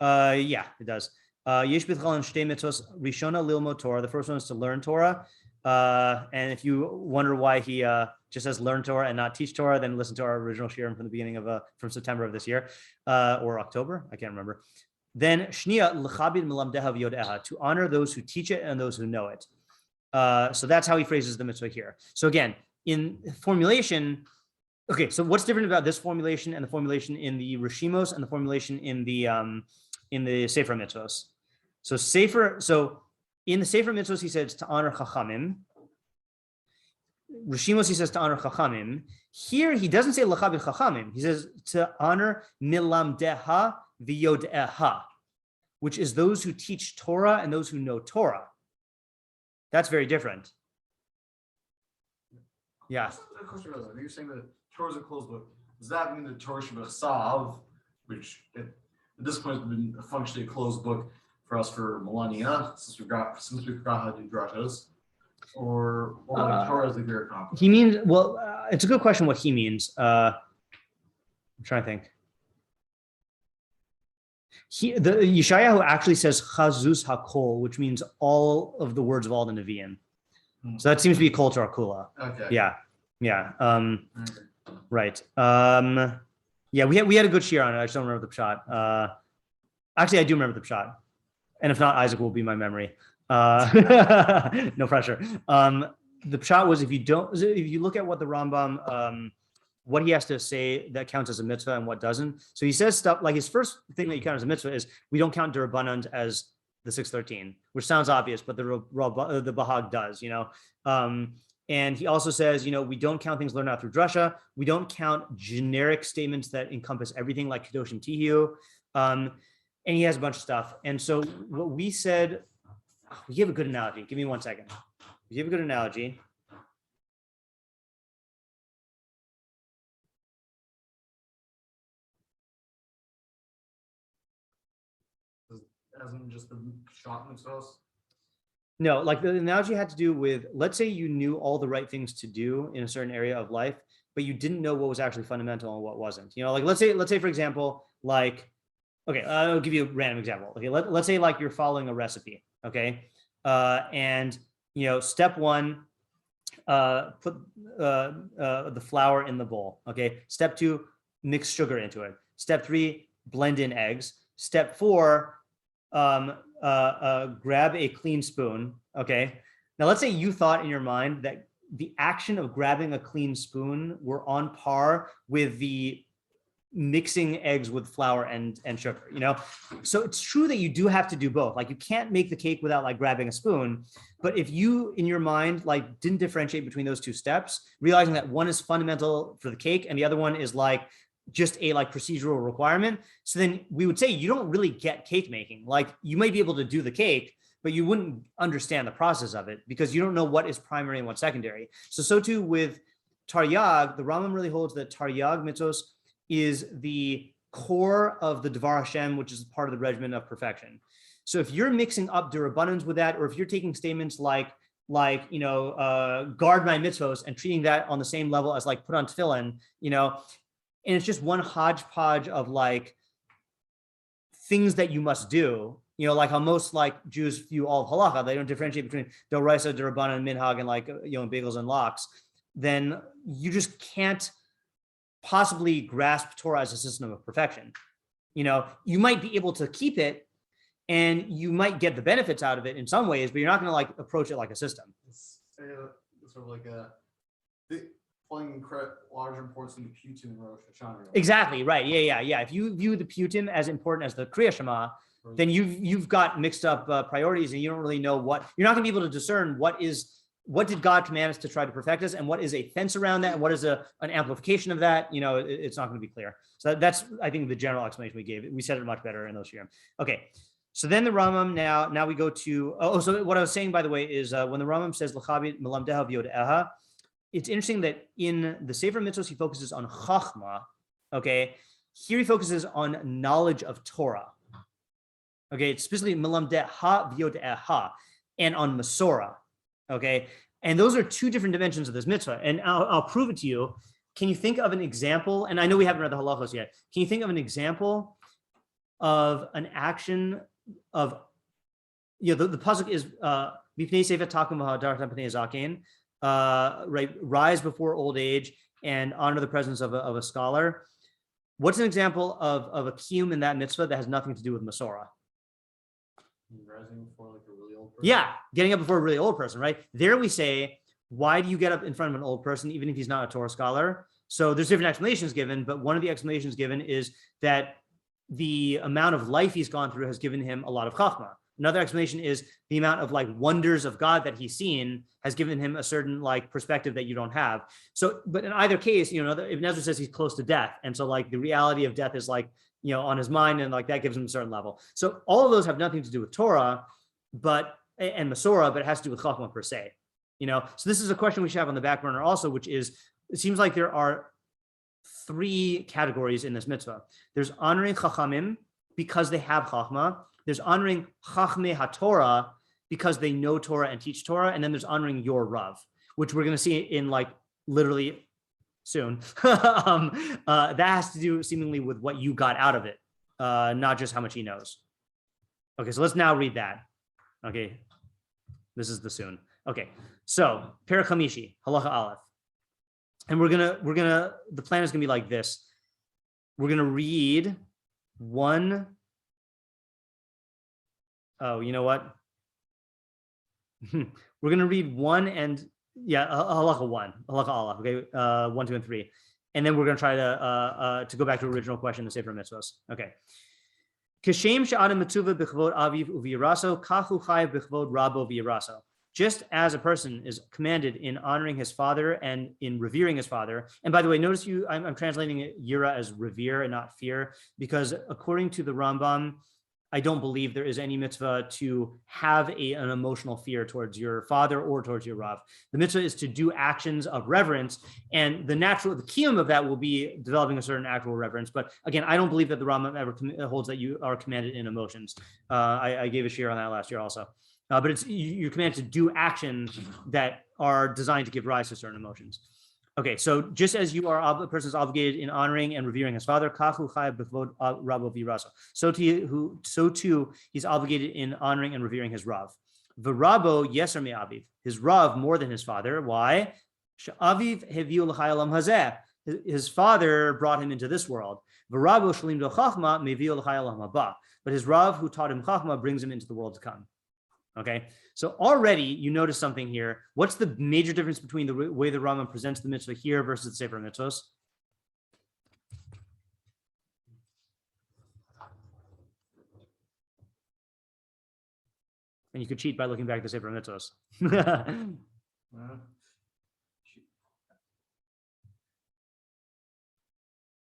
Yeah, it does. Yesh bichlal Mishneh Mitzvos Rishona lilmod Torah. The first one is to learn Torah. And if you wonder why he just says learn Torah and not teach Torah, then listen to our original shiurim from the beginning of from September of this year, or October, I can't remember. Then shnia l'chabid melamdeha v'yodeha, to honor those who teach it and those who know it. So that's how he phrases the mitzvah here. So again, in formulation, okay, so what's different about this formulation and the formulation in the Reshimos and the formulation in the Sefer Mitzvos? So in the Sefer Mitzvos, he says to honor Chachamim. Reshimos, he says to honor Chachamim. Here, he doesn't say l'chabed Chachamim. He says to honor milamdeha v'yodeha, which is those who teach Torah and those who know Torah. That's very different. Yeah. You're saying that Torah is a closed book. Does that mean that Torah should be a which at this point has been functionally a closed book for us for millennia, since we forgot how to do drashas, or like Torah is the greater complex? He means, well, it's a good question what he means. I'm trying to think. The Yeshayahu actually says chazus hakol, which means all of the words of all the Nevi'im. So that seems to be kol Torah kula. Okay. Yeah. Right. Yeah, we had a good shiur on it. I just don't remember the pshat. Actually, I do remember the pshat. And if not, Isaac will be my memory. No pressure. The pshat was if you look at what the Rambam, what he has to say that counts as a mitzvah and what doesn't. So he says stuff like his first thing that you count as a mitzvah is we don't count d'Rabbanan as the 613, which sounds obvious, but the Bahag does, and he also says, we don't count things learned out through drasha. We don't count generic statements that encompass everything like Kadoshim Tihiyu. And he has a bunch of stuff. And so what we said, we gave a good analogy. Give me 1 second. We gave a good analogy. As in just the shot mitzvahs? No, like the analogy had to do with, let's say you knew all the right things to do in a certain area of life, but you didn't know what was actually fundamental and what wasn't. Like let's say for example, like, okay, I'll give you a random example. Okay, let's say like you're following a recipe, okay? And step one, put the flour in the bowl, okay? Step two, mix sugar into it. Step three, blend in eggs. Step 4, grab a clean spoon. Okay. Now let's say you thought in your mind that the action of grabbing a clean spoon were on par with the mixing eggs with flour and sugar, so it's true that you do have to do both. Like, you can't make the cake without like grabbing a spoon, but if you in your mind like didn't differentiate between those two steps, realizing that one is fundamental for the cake and the other one is like just a like procedural requirement, so then we would say you don't really get cake making. Like, you might be able to do the cake, but you wouldn't understand the process of it because you don't know what is primary and what's secondary. So too with Taryag, the Rambam really holds that Taryag mitzvos is the core of the Devar Hashem, which is part of the regimen of perfection. So if you're mixing up derabbanans with that, or if you're taking statements like guard my mitzvos and treating that on the same level as like put on tefillin, and it's just one hodgepodge of like things that you must do, like how most like Jews view all of halacha, they don't differentiate between doraisa, derabbanan, minhag, and like, bagels and lox, then you just can't possibly grasp Torah as a system of perfection. You might be able to keep it and you might get the benefits out of it in some ways, but you're not going to like approach it like a system. It's sort of like playing larger importance in the Putim and Rosh Hashanah. Exactly, right. Yeah. If you view the Putim as important as the Kriya Shema, then you've got mixed up priorities, and you don't really know you're not going to be able to discern what did God command us to try to perfect us, and what is a fence around that, and what is an amplification of that. It's not going to be clear. So that's, I think, the general explanation we gave. We said it much better in those shiurim. Okay, so then the Rambam, now we go to, so what I was saying, by the way, is when the Rambam says l'chabit melamdeha v'yodeha, it's interesting that in the Sefer Mitzvos he focuses on chachma. Okay, here he focuses on knowledge of Torah. Okay, it's specifically melamdeha v'yodeha, and on Masorah. Okay, and those are two different dimensions of this mitzvah, and I'll prove it to you. Can you think of an example? And I know we haven't read the halachos yet. Can you think of an example of an action of, the pasuk is mipnei sefer takum v'hadarta pnei zaken, right? Rise before old age and honor the presence of a scholar. What's an example of a kiyum in that mitzvah that has nothing to do with Masorah? Rising before like a really old person. Yeah, getting up before a really old person, right? There we say, why do you get up in front of an old person, even if he's not a Torah scholar? So there's different explanations given, but one of the explanations given is that the amount of life he's gone through has given him a lot of chachma. Another explanation is the amount of like wonders of God that he's seen has given him a certain like perspective that you don't have. So, but in either case, Ibn Ezra says he's close to death. And so like the reality of death is like, on his mind, and like that gives him a certain level. So all of those have nothing to do with Torah, and Masorah, but it has to do with chachma per se. So this is a question we should have on the back burner also, which is, it seems like there are 3 categories in this mitzvah. There's honoring chachamim because they have chachma. There's honoring chachmei haTorah because they know Torah and teach Torah, and then there's honoring your Rav, which we're going to see in like literally soon. That has to do seemingly with what you got out of it, not just how much he knows. Okay, so let's now read that. Okay, this is the soon. Okay, so perek chamishi, halacha aleph, and we're gonna. The plan is gonna be like this. We're gonna read one. Oh, you know what? We're gonna read one and. Yeah, halacha 1, halacha aleph, okay, 1, 2, and 3, and then we're going to try to go back to the original question, the Sefer Mitzvos. Okay. Kashem she'adam mitzvah b'kavod aviv uv'yiraso, kachu chayav b'kavod rabo v'yiraso. Just as a person is commanded in honoring his father and in revering his father, and by the way, notice I'm translating it yira as revere and not fear, because according to the Rambam, I don't believe there is any mitzvah to have an emotional fear towards your father or towards your Rav. The mitzvah is to do actions of reverence, and the kiyum of that will be developing a certain actual reverence. But again, I don't believe that the Rambam ever holds that you are commanded in emotions. I gave a shir on that last year also. But you're commanded to do actions that are designed to give rise to certain emotions. Okay, so just as a person is obligated in honoring and revering his father, kachu chayav b'kavod rabo v'yiraso. So too, he's obligated in honoring and revering his Rav. V'rabo yeser me'aviv. His Rav more than his father. Why? She'aviv heviu l'chai olam hazeh. His father brought him into this world. V'rabo shlim do chachma meviu l'chai olam haba. but his Rav who taught him Chachma brings him into the world to come. Okay, so already you notice something here. What's the major difference between the way the Rambam presents the mitzvah here versus the Sefer Mitzvos? And you could cheat by looking back at the Sefer Mitzvos.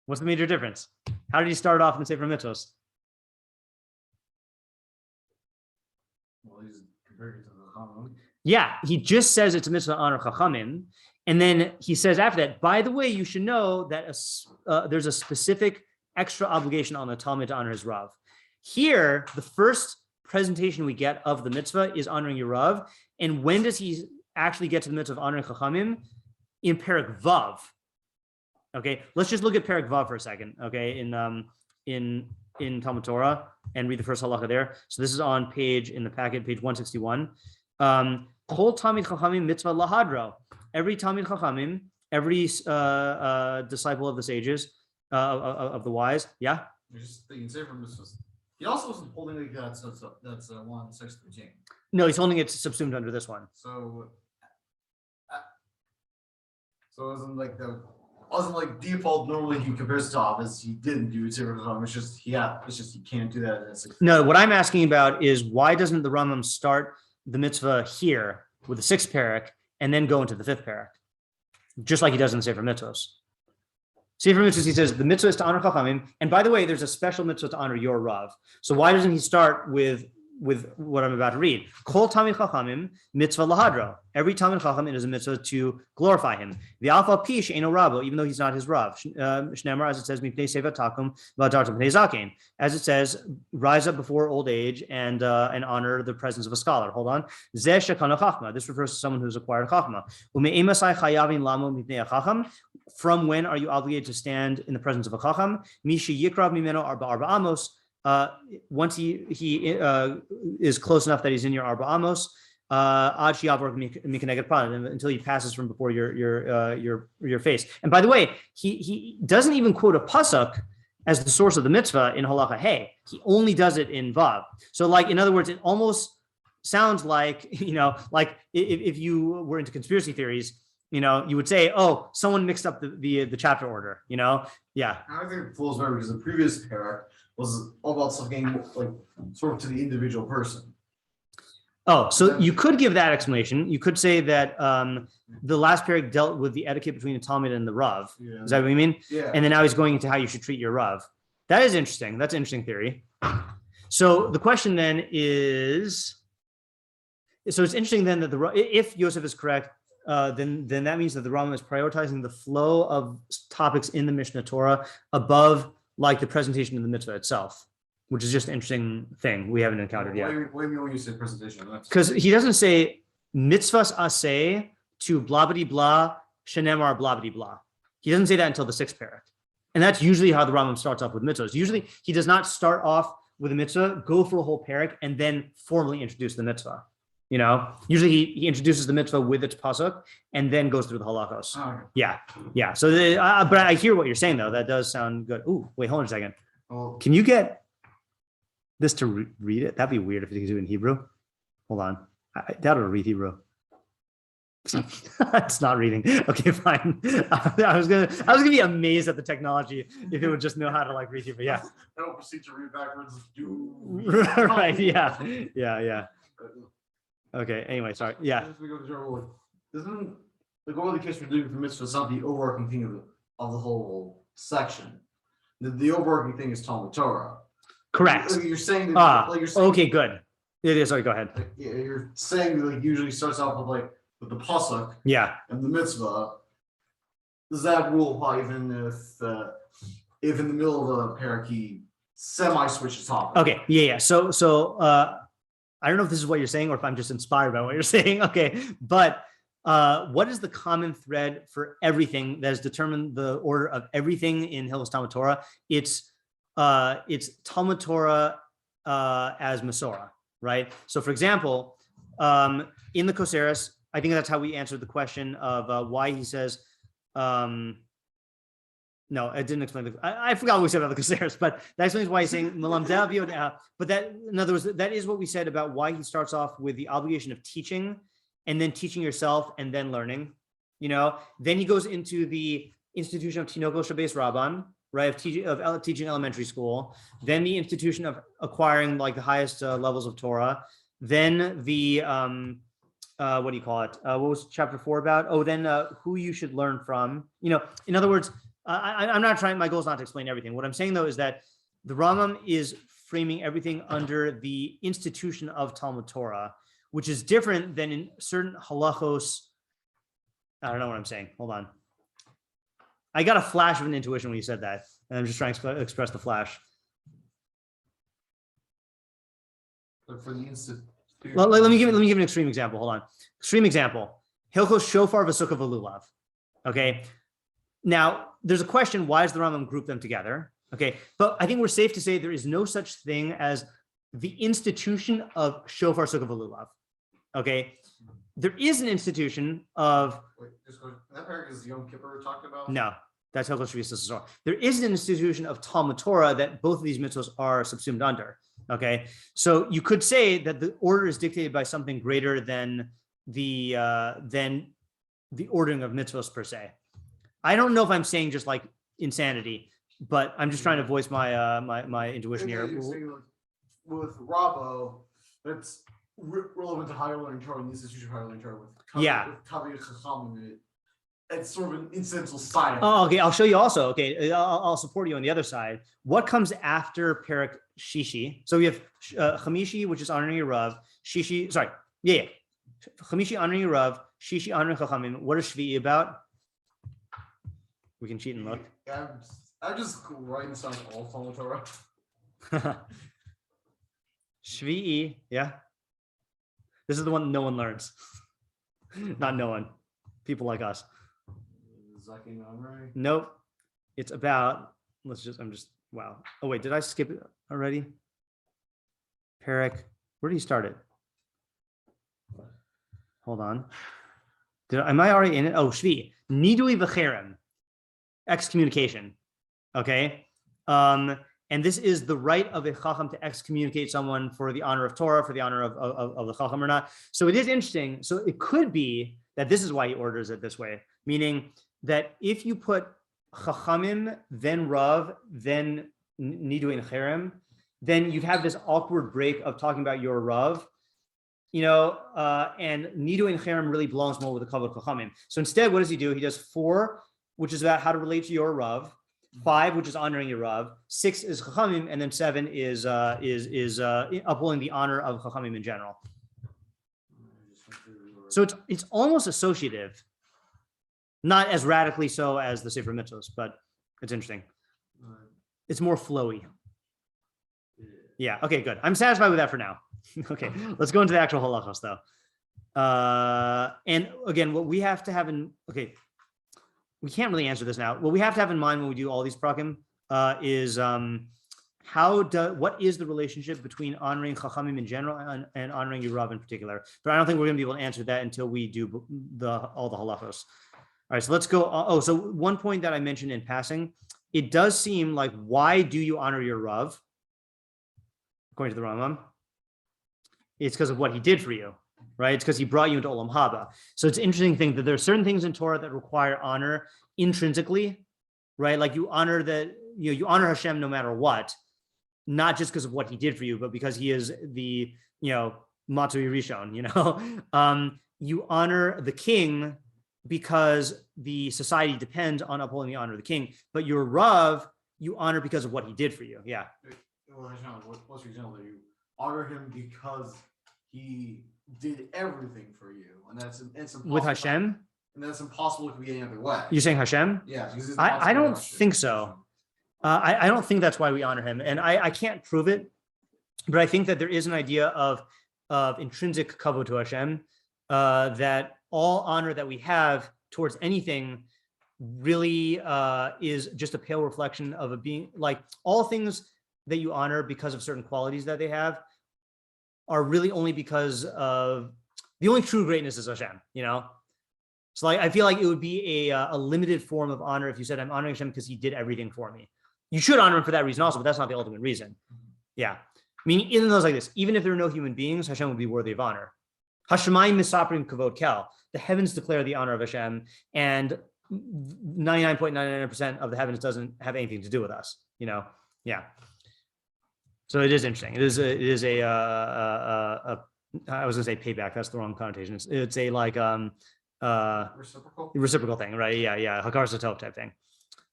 What's the major difference? How did he start off in the Sefer Mitzvos? Well, he's comparing it to the Chachamim. Yeah, he just says it's a mitzvah to honor Chachamim. And then he says after that, by the way, you should know that there's a specific extra obligation on the Talmud to honor his Rav. Here, the first presentation we get of the mitzvah is honoring your Rav. And when does he actually get to the mitzvah of honoring Chachamim? In perek Vav. Okay, let's just look at perek Vav for a second. Okay, in Talmud Torah, and read the first halachah there. So this is on page 161. Kol Talmid Chachamim mitzvah lahadro. Every Talmid Chachamim, every disciple of the sages, of the wise. Yeah. You're just thinking Sefer Mitzvos. He also wasn't holding like that, so that's 1:6-13. No, he's holding it subsumed under this one. So it wasn't like default. Normally he compares to office. He didn't do it. It's just he can't do that. No, what I'm asking about is why doesn't the Rambam start the mitzvah here with the sixth perek and then go into the fifth perek, just like he does in the Sefer Mitzvos? Sefer Mitzvos, he says the mitzvah is to honor Chachamim, and by the way, there's a special mitzvah to honor your Rav. So why doesn't he start with what I'm about to read? Kol Talmid Chachamim mitzvah lahadro. Every Talmid Chacham, it is a mitzvah to glorify him. The alpha pish eno rabo, even though he's not his Rav. Shneimar, as it says, mipnei seva takum v'adartam pnei zaken. As it says, rise up before old age and honor the presence of a scholar. Hold on. Zeh shekana chachma. This refers to someone who's acquired chachma. Ume'emasai chayavin lamo mipnei chacham. From when are you obligated to stand in the presence of a chacham? Mishi yikrav mimeno arba amos. Once he is close enough that he's in your arba amos, until he passes from before your face. And by the way, he doesn't even quote a pasuk as the source of the mitzvah in halacha hey. He only does it in vav. So, like, in other words, it almost sounds like, like if you were into conspiracy theories, you would say, oh, someone mixed up the chapter order. Yeah. I think it flows better because the previous perek was all about something like sort of to the individual person. Oh, so you could give that explanation. You could say that the last perek dealt with the etiquette between the Talmud and the Rav. Yeah. Is that what you mean? Yeah. And then now he's going into how you should treat your Rav. That is interesting. That's an interesting theory. So the question then is, so it's interesting then that if Yosef is correct, then that means that the Rambam is prioritizing the flow of topics in the Mishneh Torah above like the presentation of the mitzvah itself, which is just an interesting thing we haven't encountered yet. What do you mean when you say presentation? Because he doesn't say Mitzvos Aseh to blah blah blah shenemar blah blah blah. He doesn't say that until the sixth perek, and that's usually how the Rambam starts off with mitzvahs. Usually he does not start off with a mitzvah, go for a whole perek, and then formally introduce the mitzvah. Usually he introduces the mitzvah with its pasuk and then goes through the halachos. Oh, okay. Yeah. So, but I hear what you're saying though. That does sound good. Ooh, wait, hold on a second. Well, Can you get this to read it? That'd be weird if you could do it in Hebrew. Hold on. I doubt it'll read Hebrew. It's not reading. Okay, fine. I was gonna be amazed at the technology if it would just know how to like read Hebrew. Yeah. I don't proceed to read backwards. Right. Yeah. Okay. Anyway, sorry. Yeah. Isn't like what the case for doing for mitzvah is not the overarching thing of the whole section. The overarching thing is Talmud Torah. Correct. Like you're saying that, like you're saying, Okay. Good. It is. Sorry. Go ahead. like, you're saying that, like usually starts off with the pasuk Yeah. and the mitzvah. Does that rule apply even if in the middle of a perek he semi-switches topic? Okay. Yeah. So I don't know if this is what you're saying or if I'm just inspired by what you're saying. Okay. But what is the common thread for everything that has determined the order of everything in Hilchos Talmud Torah? It's Talmud Torah as Masorah, right? So for example, in the Koseres, I think that's how we answered the question of why he says, No, I didn't explain I forgot what we said about the Koseres, but that explains why he's saying Melamdeh Biyodea. But that, in other words, that is what we said about why he starts off with the obligation of teaching, and then teaching yourself, and then learning. Then he goes into the institution of Tinoko Shabes Rabban, right, of teaching elementary school. Then the institution of acquiring like the highest levels of Torah. Then the what do you call it? What was chapter 4 about? Oh, then who you should learn from. In other words. I'm not trying, my goal is not to explain everything. What I'm saying though is that the Rambam is framing everything under the institution of Talmud Torah, which is different than in certain halachos. I don't know what I'm saying. Hold on. I got a flash of an intuition when you said that, and I'm just trying to express the flash. But for the institution. Let me give an extreme example. Hold on. Extreme example. Hilchos Shofar v'Sukkah v'Lulav. Okay. Now, there's a question, why does the Rambam group them together? Okay, but I think we're safe to say there is no such thing as the institution of Shofar, Sukkah, v'Lulav. Okay, there is an institution of... Wait, that perek is Yom Kippur talked about? No, that's Hilchos Mitzvos Aseh. There is an institution of Talmud Torah that both of these mitzvahs are subsumed under. Okay, so you could say that the order is dictated by something greater than the ordering of mitzvahs per se. I don't know if I'm saying just like insanity, but I'm just trying to voice my my intuition here. With Rabo, that's relevant to higher learning Torah and the institution of higher learning Torah. With Kociris of Tomotora, it's sort of an incidental side. Oh, okay. I'll show you also. Okay, I'll support you on the other side. What comes after perek shishi? So we have chamishi, which is honoring your Rav. Shishi, sorry, chamishi honoring your Rav. Shishi honoring Chachamim. What is Shvi'i about? We can cheat and look. Yeah, I'm just writing this down all Talmud Torah. Shvi'i, yeah. This is the one no one learns. Not no one. People like us. Nope. It's about, wow. Oh wait, did I skip it already? Perek, where did he start it? Hold on. Am I already in it? Oh, Shvi. Nidui v'cherem. Excommunication. Okay. And this is the right of a chacham to excommunicate someone for the honor of Torah, for the honor of the chacham or not. So it is interesting. So it could be that this is why he orders it this way, meaning that if you put chachamim, then Rav, then Nidui and Cherem, then you'd have this awkward break of talking about your Rav, and Nidui and Cherem really belongs more with the Kavod Chachamim. So instead, what does he do? He does 4, which is about how to relate to your Rav, 5, which is honoring your Rav, 6 is Chachamim, and then 7 is upholding the honor of Chachamim in general. So it's almost associative, not as radically so as the Sefer Mitzvos, but it's interesting. It's more flowy. Yeah. Okay. Good. I'm satisfied with that for now. Okay. Let's go into the actual halachos though. And again, what we have to have we can't really answer this now. What we have to have in mind when we do all these prakim is what is the relationship between honoring Chachamim in general and honoring your Rav in particular? But I don't think we're going to be able to answer that until we do all the halachos. All right, so let's go. So one point that I mentioned in passing, it does seem like, why do you honor your Rav? According to the Rambam, it's because of what he did for you, right? It's because he brought you into Olam Haba. So it's an interesting thing that there are certain things in Torah that require honor intrinsically, right? Like you honor you honor Hashem no matter what, not just because of what he did for you, but because he is the, Matzui Rishon, you honor the king because the society depends on upholding the honor of the king, but your Rav, you honor because of what he did for you. Yeah. Well, what's your example? You honor him because he did everything for you, and it's impossible. With Hashem? And that's impossible to be any other way. You're saying Hashem? Yeah. I don't think so. I don't think that's why we honor him. And I can't prove it, but I think that there is an idea of intrinsic kavod to Hashem, that all honor that we have towards anything really is just a pale reflection of a being. Like all things that you honor because of certain qualities that they have are really only because of the only true greatness is Hashem, So like, I feel like it would be a limited form of honor if you said, I'm honoring Hashem because he did everything for me. You should honor him for that reason also, but that's not the ultimate reason. Yeah. Meaning, in those like this, even if there are no human beings, Hashem would be worthy of honor. Hashemayim misaprim kavod kel. The heavens declare the honor of Hashem, and 99.99% of the heavens doesn't have anything to do with us. Yeah. So it is interesting. It is a I was gonna say payback. That's the wrong connotation. It's a like reciprocal thing, right? Yeah. Kociris of Tomotora type thing.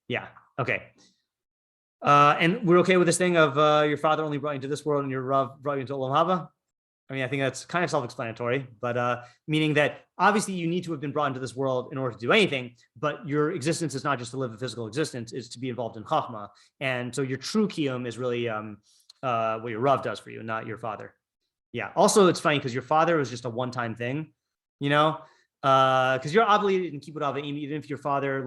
Yeah. Okay. And we're okay with this thing of your father only brought you into this world and your Rav brought you into Olam Haba. I mean, I think that's kind of self-explanatory, but meaning that obviously you need to have been brought into this world in order to do anything, but your existence is not just to live a physical existence, it's to be involved in chachma. And so your true kiyum is really what your Rav does for you, not your father. Yeah. Also, it's funny because your father was just a one-time thing, because you're obligated in kibbud avim, even if your father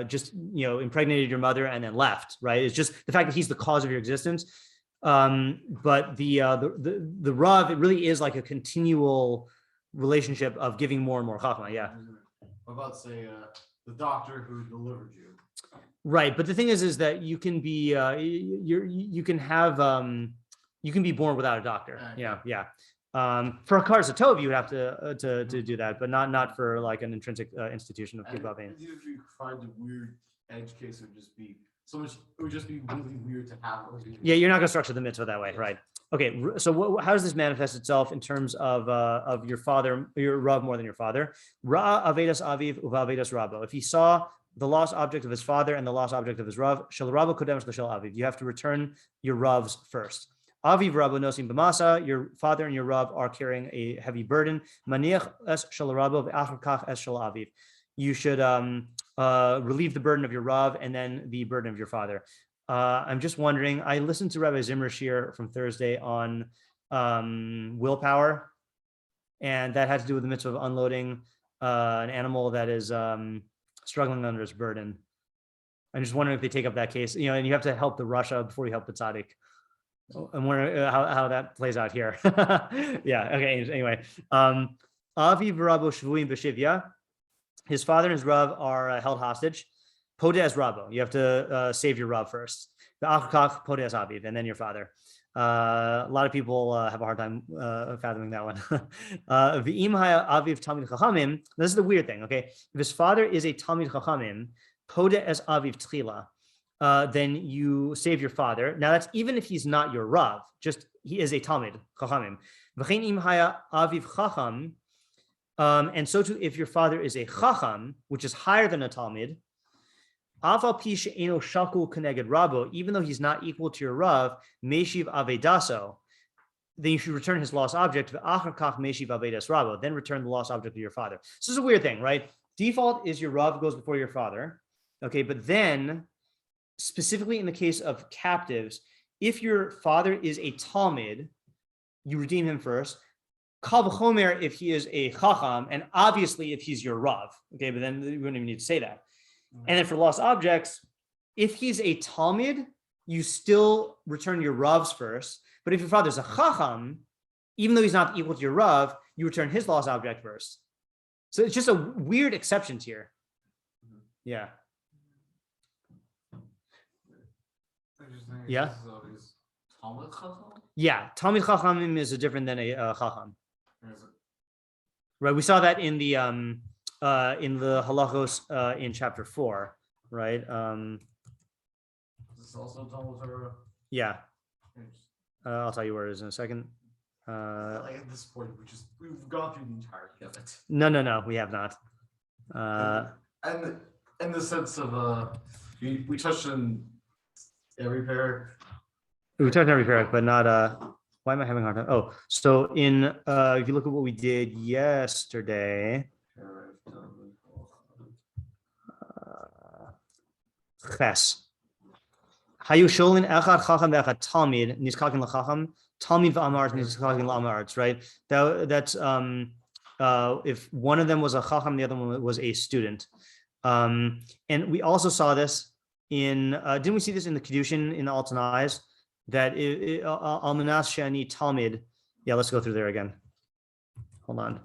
just impregnated your mother and then left, right? It's just the fact that he's the cause of your existence. But the Rav, it really is like a continual relationship of giving more and more chachma. Yeah. I'm about to say the doctor who delivered you. Right, but the thing is that you can be you can be born without a doctor. Yeah. For a Kociris of Tov, you would have to do that, but not for like an intrinsic institution of kibbud avim. Even if you find a weird edge case, it would just be really weird to have. Yeah, you're not going to structure the mitzvah that way, right? Okay, so how does this manifest itself in terms of your father, your Rav more than your father? Ra avedas aviv uva avedas rabo. If he saw the lost object of his father and the lost object of his Rav, shel rabo kodem shel aviv. You have to return your Ravs first. Aviv rabo nosim b'masa. Your father and your Rav are carrying a heavy burden. Maniach es shel rabo v'achar kach es shel aviv. You should relieve the burden of your Rav and then the burden of your father. I'm just wondering, I listened to Rabbi Zimmer's shir from Thursday on willpower, and that had to do with the mitzvah of unloading an animal that is struggling under its burden. I'm just wondering if they take up that case, and you have to help the Rasha before you help the tzaddik. I'm wondering how that plays out here. Yeah, okay, anyway. Aviv Rabo Shvuim B'Shivya. His father and his Rav are held hostage. Podes Rabo. You have to save your Rav first. The Achkach Podes Aviv, and then your father. A lot of people have a hard time fathoming that one. V'im haya Aviv Tamid Chachamim. This is the weird thing, okay? If his father is a Tamid Chachamim, Podes Aviv Tchila, then you save your father. Now that's even if he's not your Rav, just he is a Tamid Chachamim. V'chein im haya Aviv Chacham. And so too, if your father is a chacham, which is higher than a talmid, even though he's not equal to your Rav, meshiv avedaso, then you should return his lost object. Then return the lost object to your father. So this is a weird thing, right? Default is your Rav goes before your father. Okay, but then specifically in the case of captives, if your father is a talmid, you redeem him first. Kal v'chomer if he is a chacham, and obviously if he's your Rav. Okay, but then we wouldn't even need to say that. And then for lost objects, if he's a talmid, you still return your Ravs first. But if your father's a chacham, even though he's not equal to your Rav, you return his lost object first. So it's just a weird exceptions here. Yeah. Yeah. Yeah, Talmid Chachamim is different than a Chacham. Right, we saw that in the halachos in chapter 4, right? Is this also Talmud Torah? Yeah. I'll tell you where it is in a second. Like at this point, we've gone through the entirety of it. No, we have not. And in the sense of we touched on every perek. We touched on every perek, but not why am I having a hard time? Oh, so in if you look at what we did yesterday, Ches. Hayu sholin echad chacham ve'echad talmid nizkakin lachacham talmid v'amaretz nizkakin la'amaretz. Right. That's if one of them was a chacham, the other one was a student. And we also saw this in didn't we see this in the Kedushin in the Altanais? That Almanas Shani Talmid. Yeah, let's go through there again. Hold on.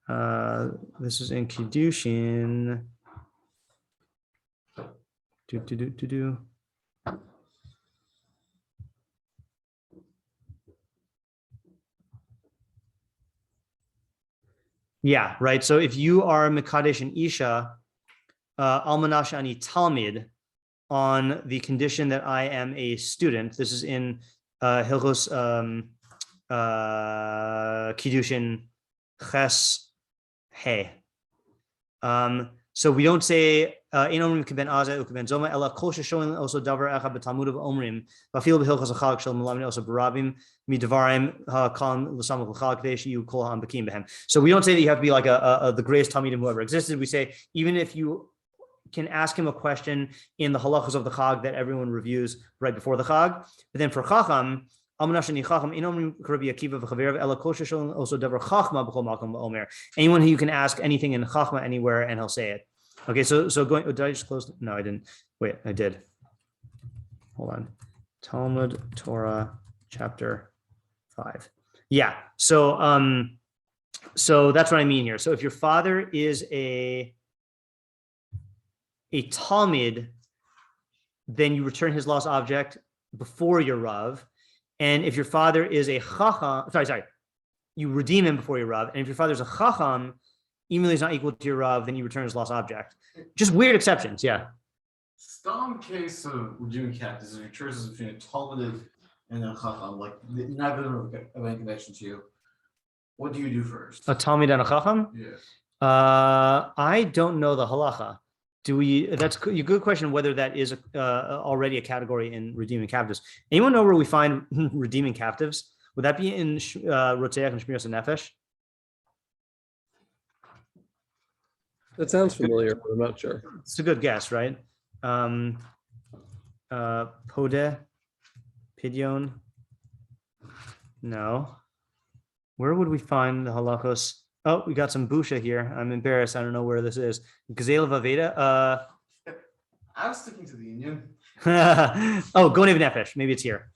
This is in Kiddushin. Yeah, right. So if you are Mekadesh and Isha, Almanash Ani Talmid, on the condition that I am a student, this is in Hilchos Kiddushin Ches He. So we don't say in omrim keben aza ukeben zoma ela kol sheshon also davar echad b'talmud of omrim v'afil b'hilchos hachalak shel melamin also barabim midvarim ha'kalam l'samach l'chalak v'esh you kol ha'ambekim behem. So we don't say that you have to be like the greatest talmidim who ever existed. We say even if you can ask him a question in the halachos of the chag that everyone reviews right before the chag, but then for chacham. Anyone who you can ask anything in Chachma anywhere and he'll say it. Okay, so going, did I just close? No, I didn't. Wait, I did. Hold on. Talmud Torah Chapter 5. Yeah, so that's what I mean here. So if your father is a Talmud, then you return his lost object before your Rav. And if your father is a Chacham, you redeem him before your Rav. And if your father is a Chacham, even though he's not equal to your Rav, then you return his lost object. Just weird exceptions, yeah. Some case of redeeming captives, if your choice is between a Talmud and a Chacham, like neither of them have any connection to you, what do you do first? A Talmud and a Chacham? Yeah. I don't know the halacha. That's a good question whether that is already a category in redeeming captives. Anyone know where we find redeeming captives? Would that be in Rotzeach and Shmiras Nefesh? That sounds familiar, but I'm not sure. It's a good guess, right? Podeh, Pidyon. No. Where would we find the halachos? Oh, we got some busha here. I'm embarrassed. I don't know where this is. Gazel Vaveda. I'm sticking to the Union. Oh, Gonev Nefesh. Maybe it's here.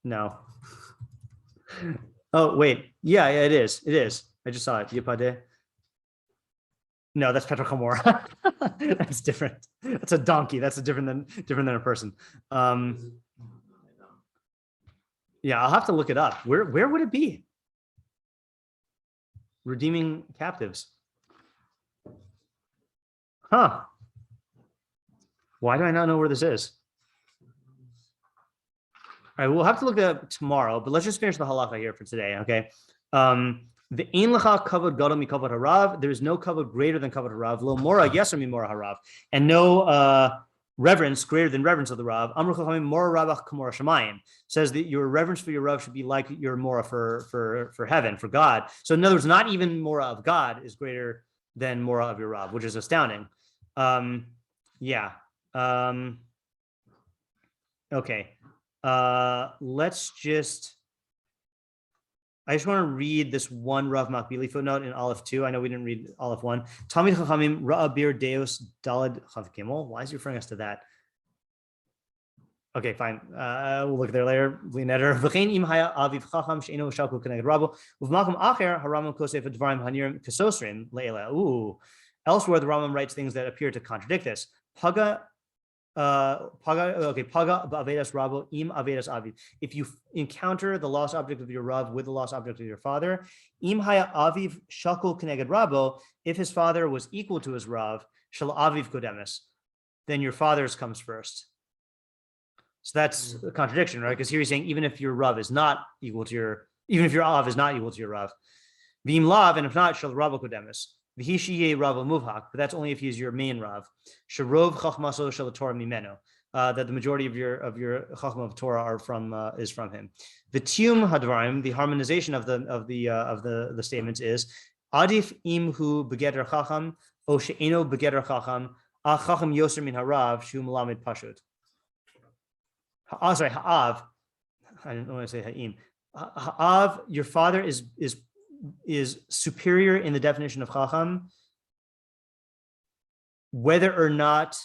No. Oh, wait. Yeah, it is. It is. I just saw it. Yipadeh. No, that's Petra Chamor. That's different. That's a donkey. That's different than a person. Yeah, I'll have to look it up. Where would it be? Redeeming captives. Huh. Why do I not know where this is? All right, we'll have to look at it tomorrow, but let's just finish the halacha here for today, okay? The ein lecha kavod gadol mi kavod harav. There is no kavod greater than kavod harav. Lo mora yeser mi mora harav, and no reverence greater than reverence of the Rav. Amru Chachamim mora rabach kamora shamayim, says that your reverence for your Rav should be like your mora for heaven, for God. So in other words, not even mora of God is greater than mora of your Rav, which is astounding. Yeah. Okay. I just want to read this one Rav Makbili footnote in Aleph 2. I know we didn't read Aleph 1. Tamid Chachamim Ra'abir Deus Dalad Chav Gimel. Why is he referring us to that? Okay, fine. We'll look there later. V'chein im haya aviv chacham she'eno shalku k'neged rabo uv'makom acher haramam kosef dvarim hanirim kesosrim le'ela. Ooh. Elsewhere, the Rambam writes things that appear to contradict this. Paga ba'avedas rabo im avedas aviv. If you encounter the lost object of your Rav with the lost object of your father, im haya aviv shakul k'neged rabo. If his father was equal to his Rav, shal aviv kodemes, then your father's comes first. So that's a contradiction, right? Because here he's saying even if your Rav is not equal to your, even if your Av is not equal to your Rav, v'im lav, and if not, shal rabo kodemes. V'hishiye ravo muvhak, but that's only if he's your main Rav. Sharov chachmaso shel Torah mimeno, that the majority of your chachma of Torah are is from him. The tium hadvarim, the harmonization of the statements is adif imhu begeder chacham o she'eno begeder chacham a chacham yoser min harav shu melamed pashut. Sorry, ha'av. I didn't want to say ha'im. Ha'av, your father is superior in the definition of chacham, whether or not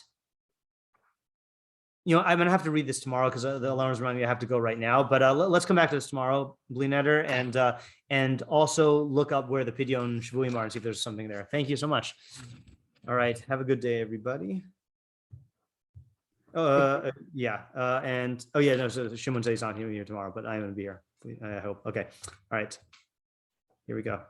I'm gonna have to read this tomorrow because the alarm's running. I have to go right now. But let's come back to this tomorrow, Blinetter, and also look up where the Pidyon Shvuim are and see if there's something there. Thank you so much. All right, have a good day, everybody. Yeah, and no, so Shimon says he's not here tomorrow, but I'm gonna be here. I hope. Okay, all right, here we go.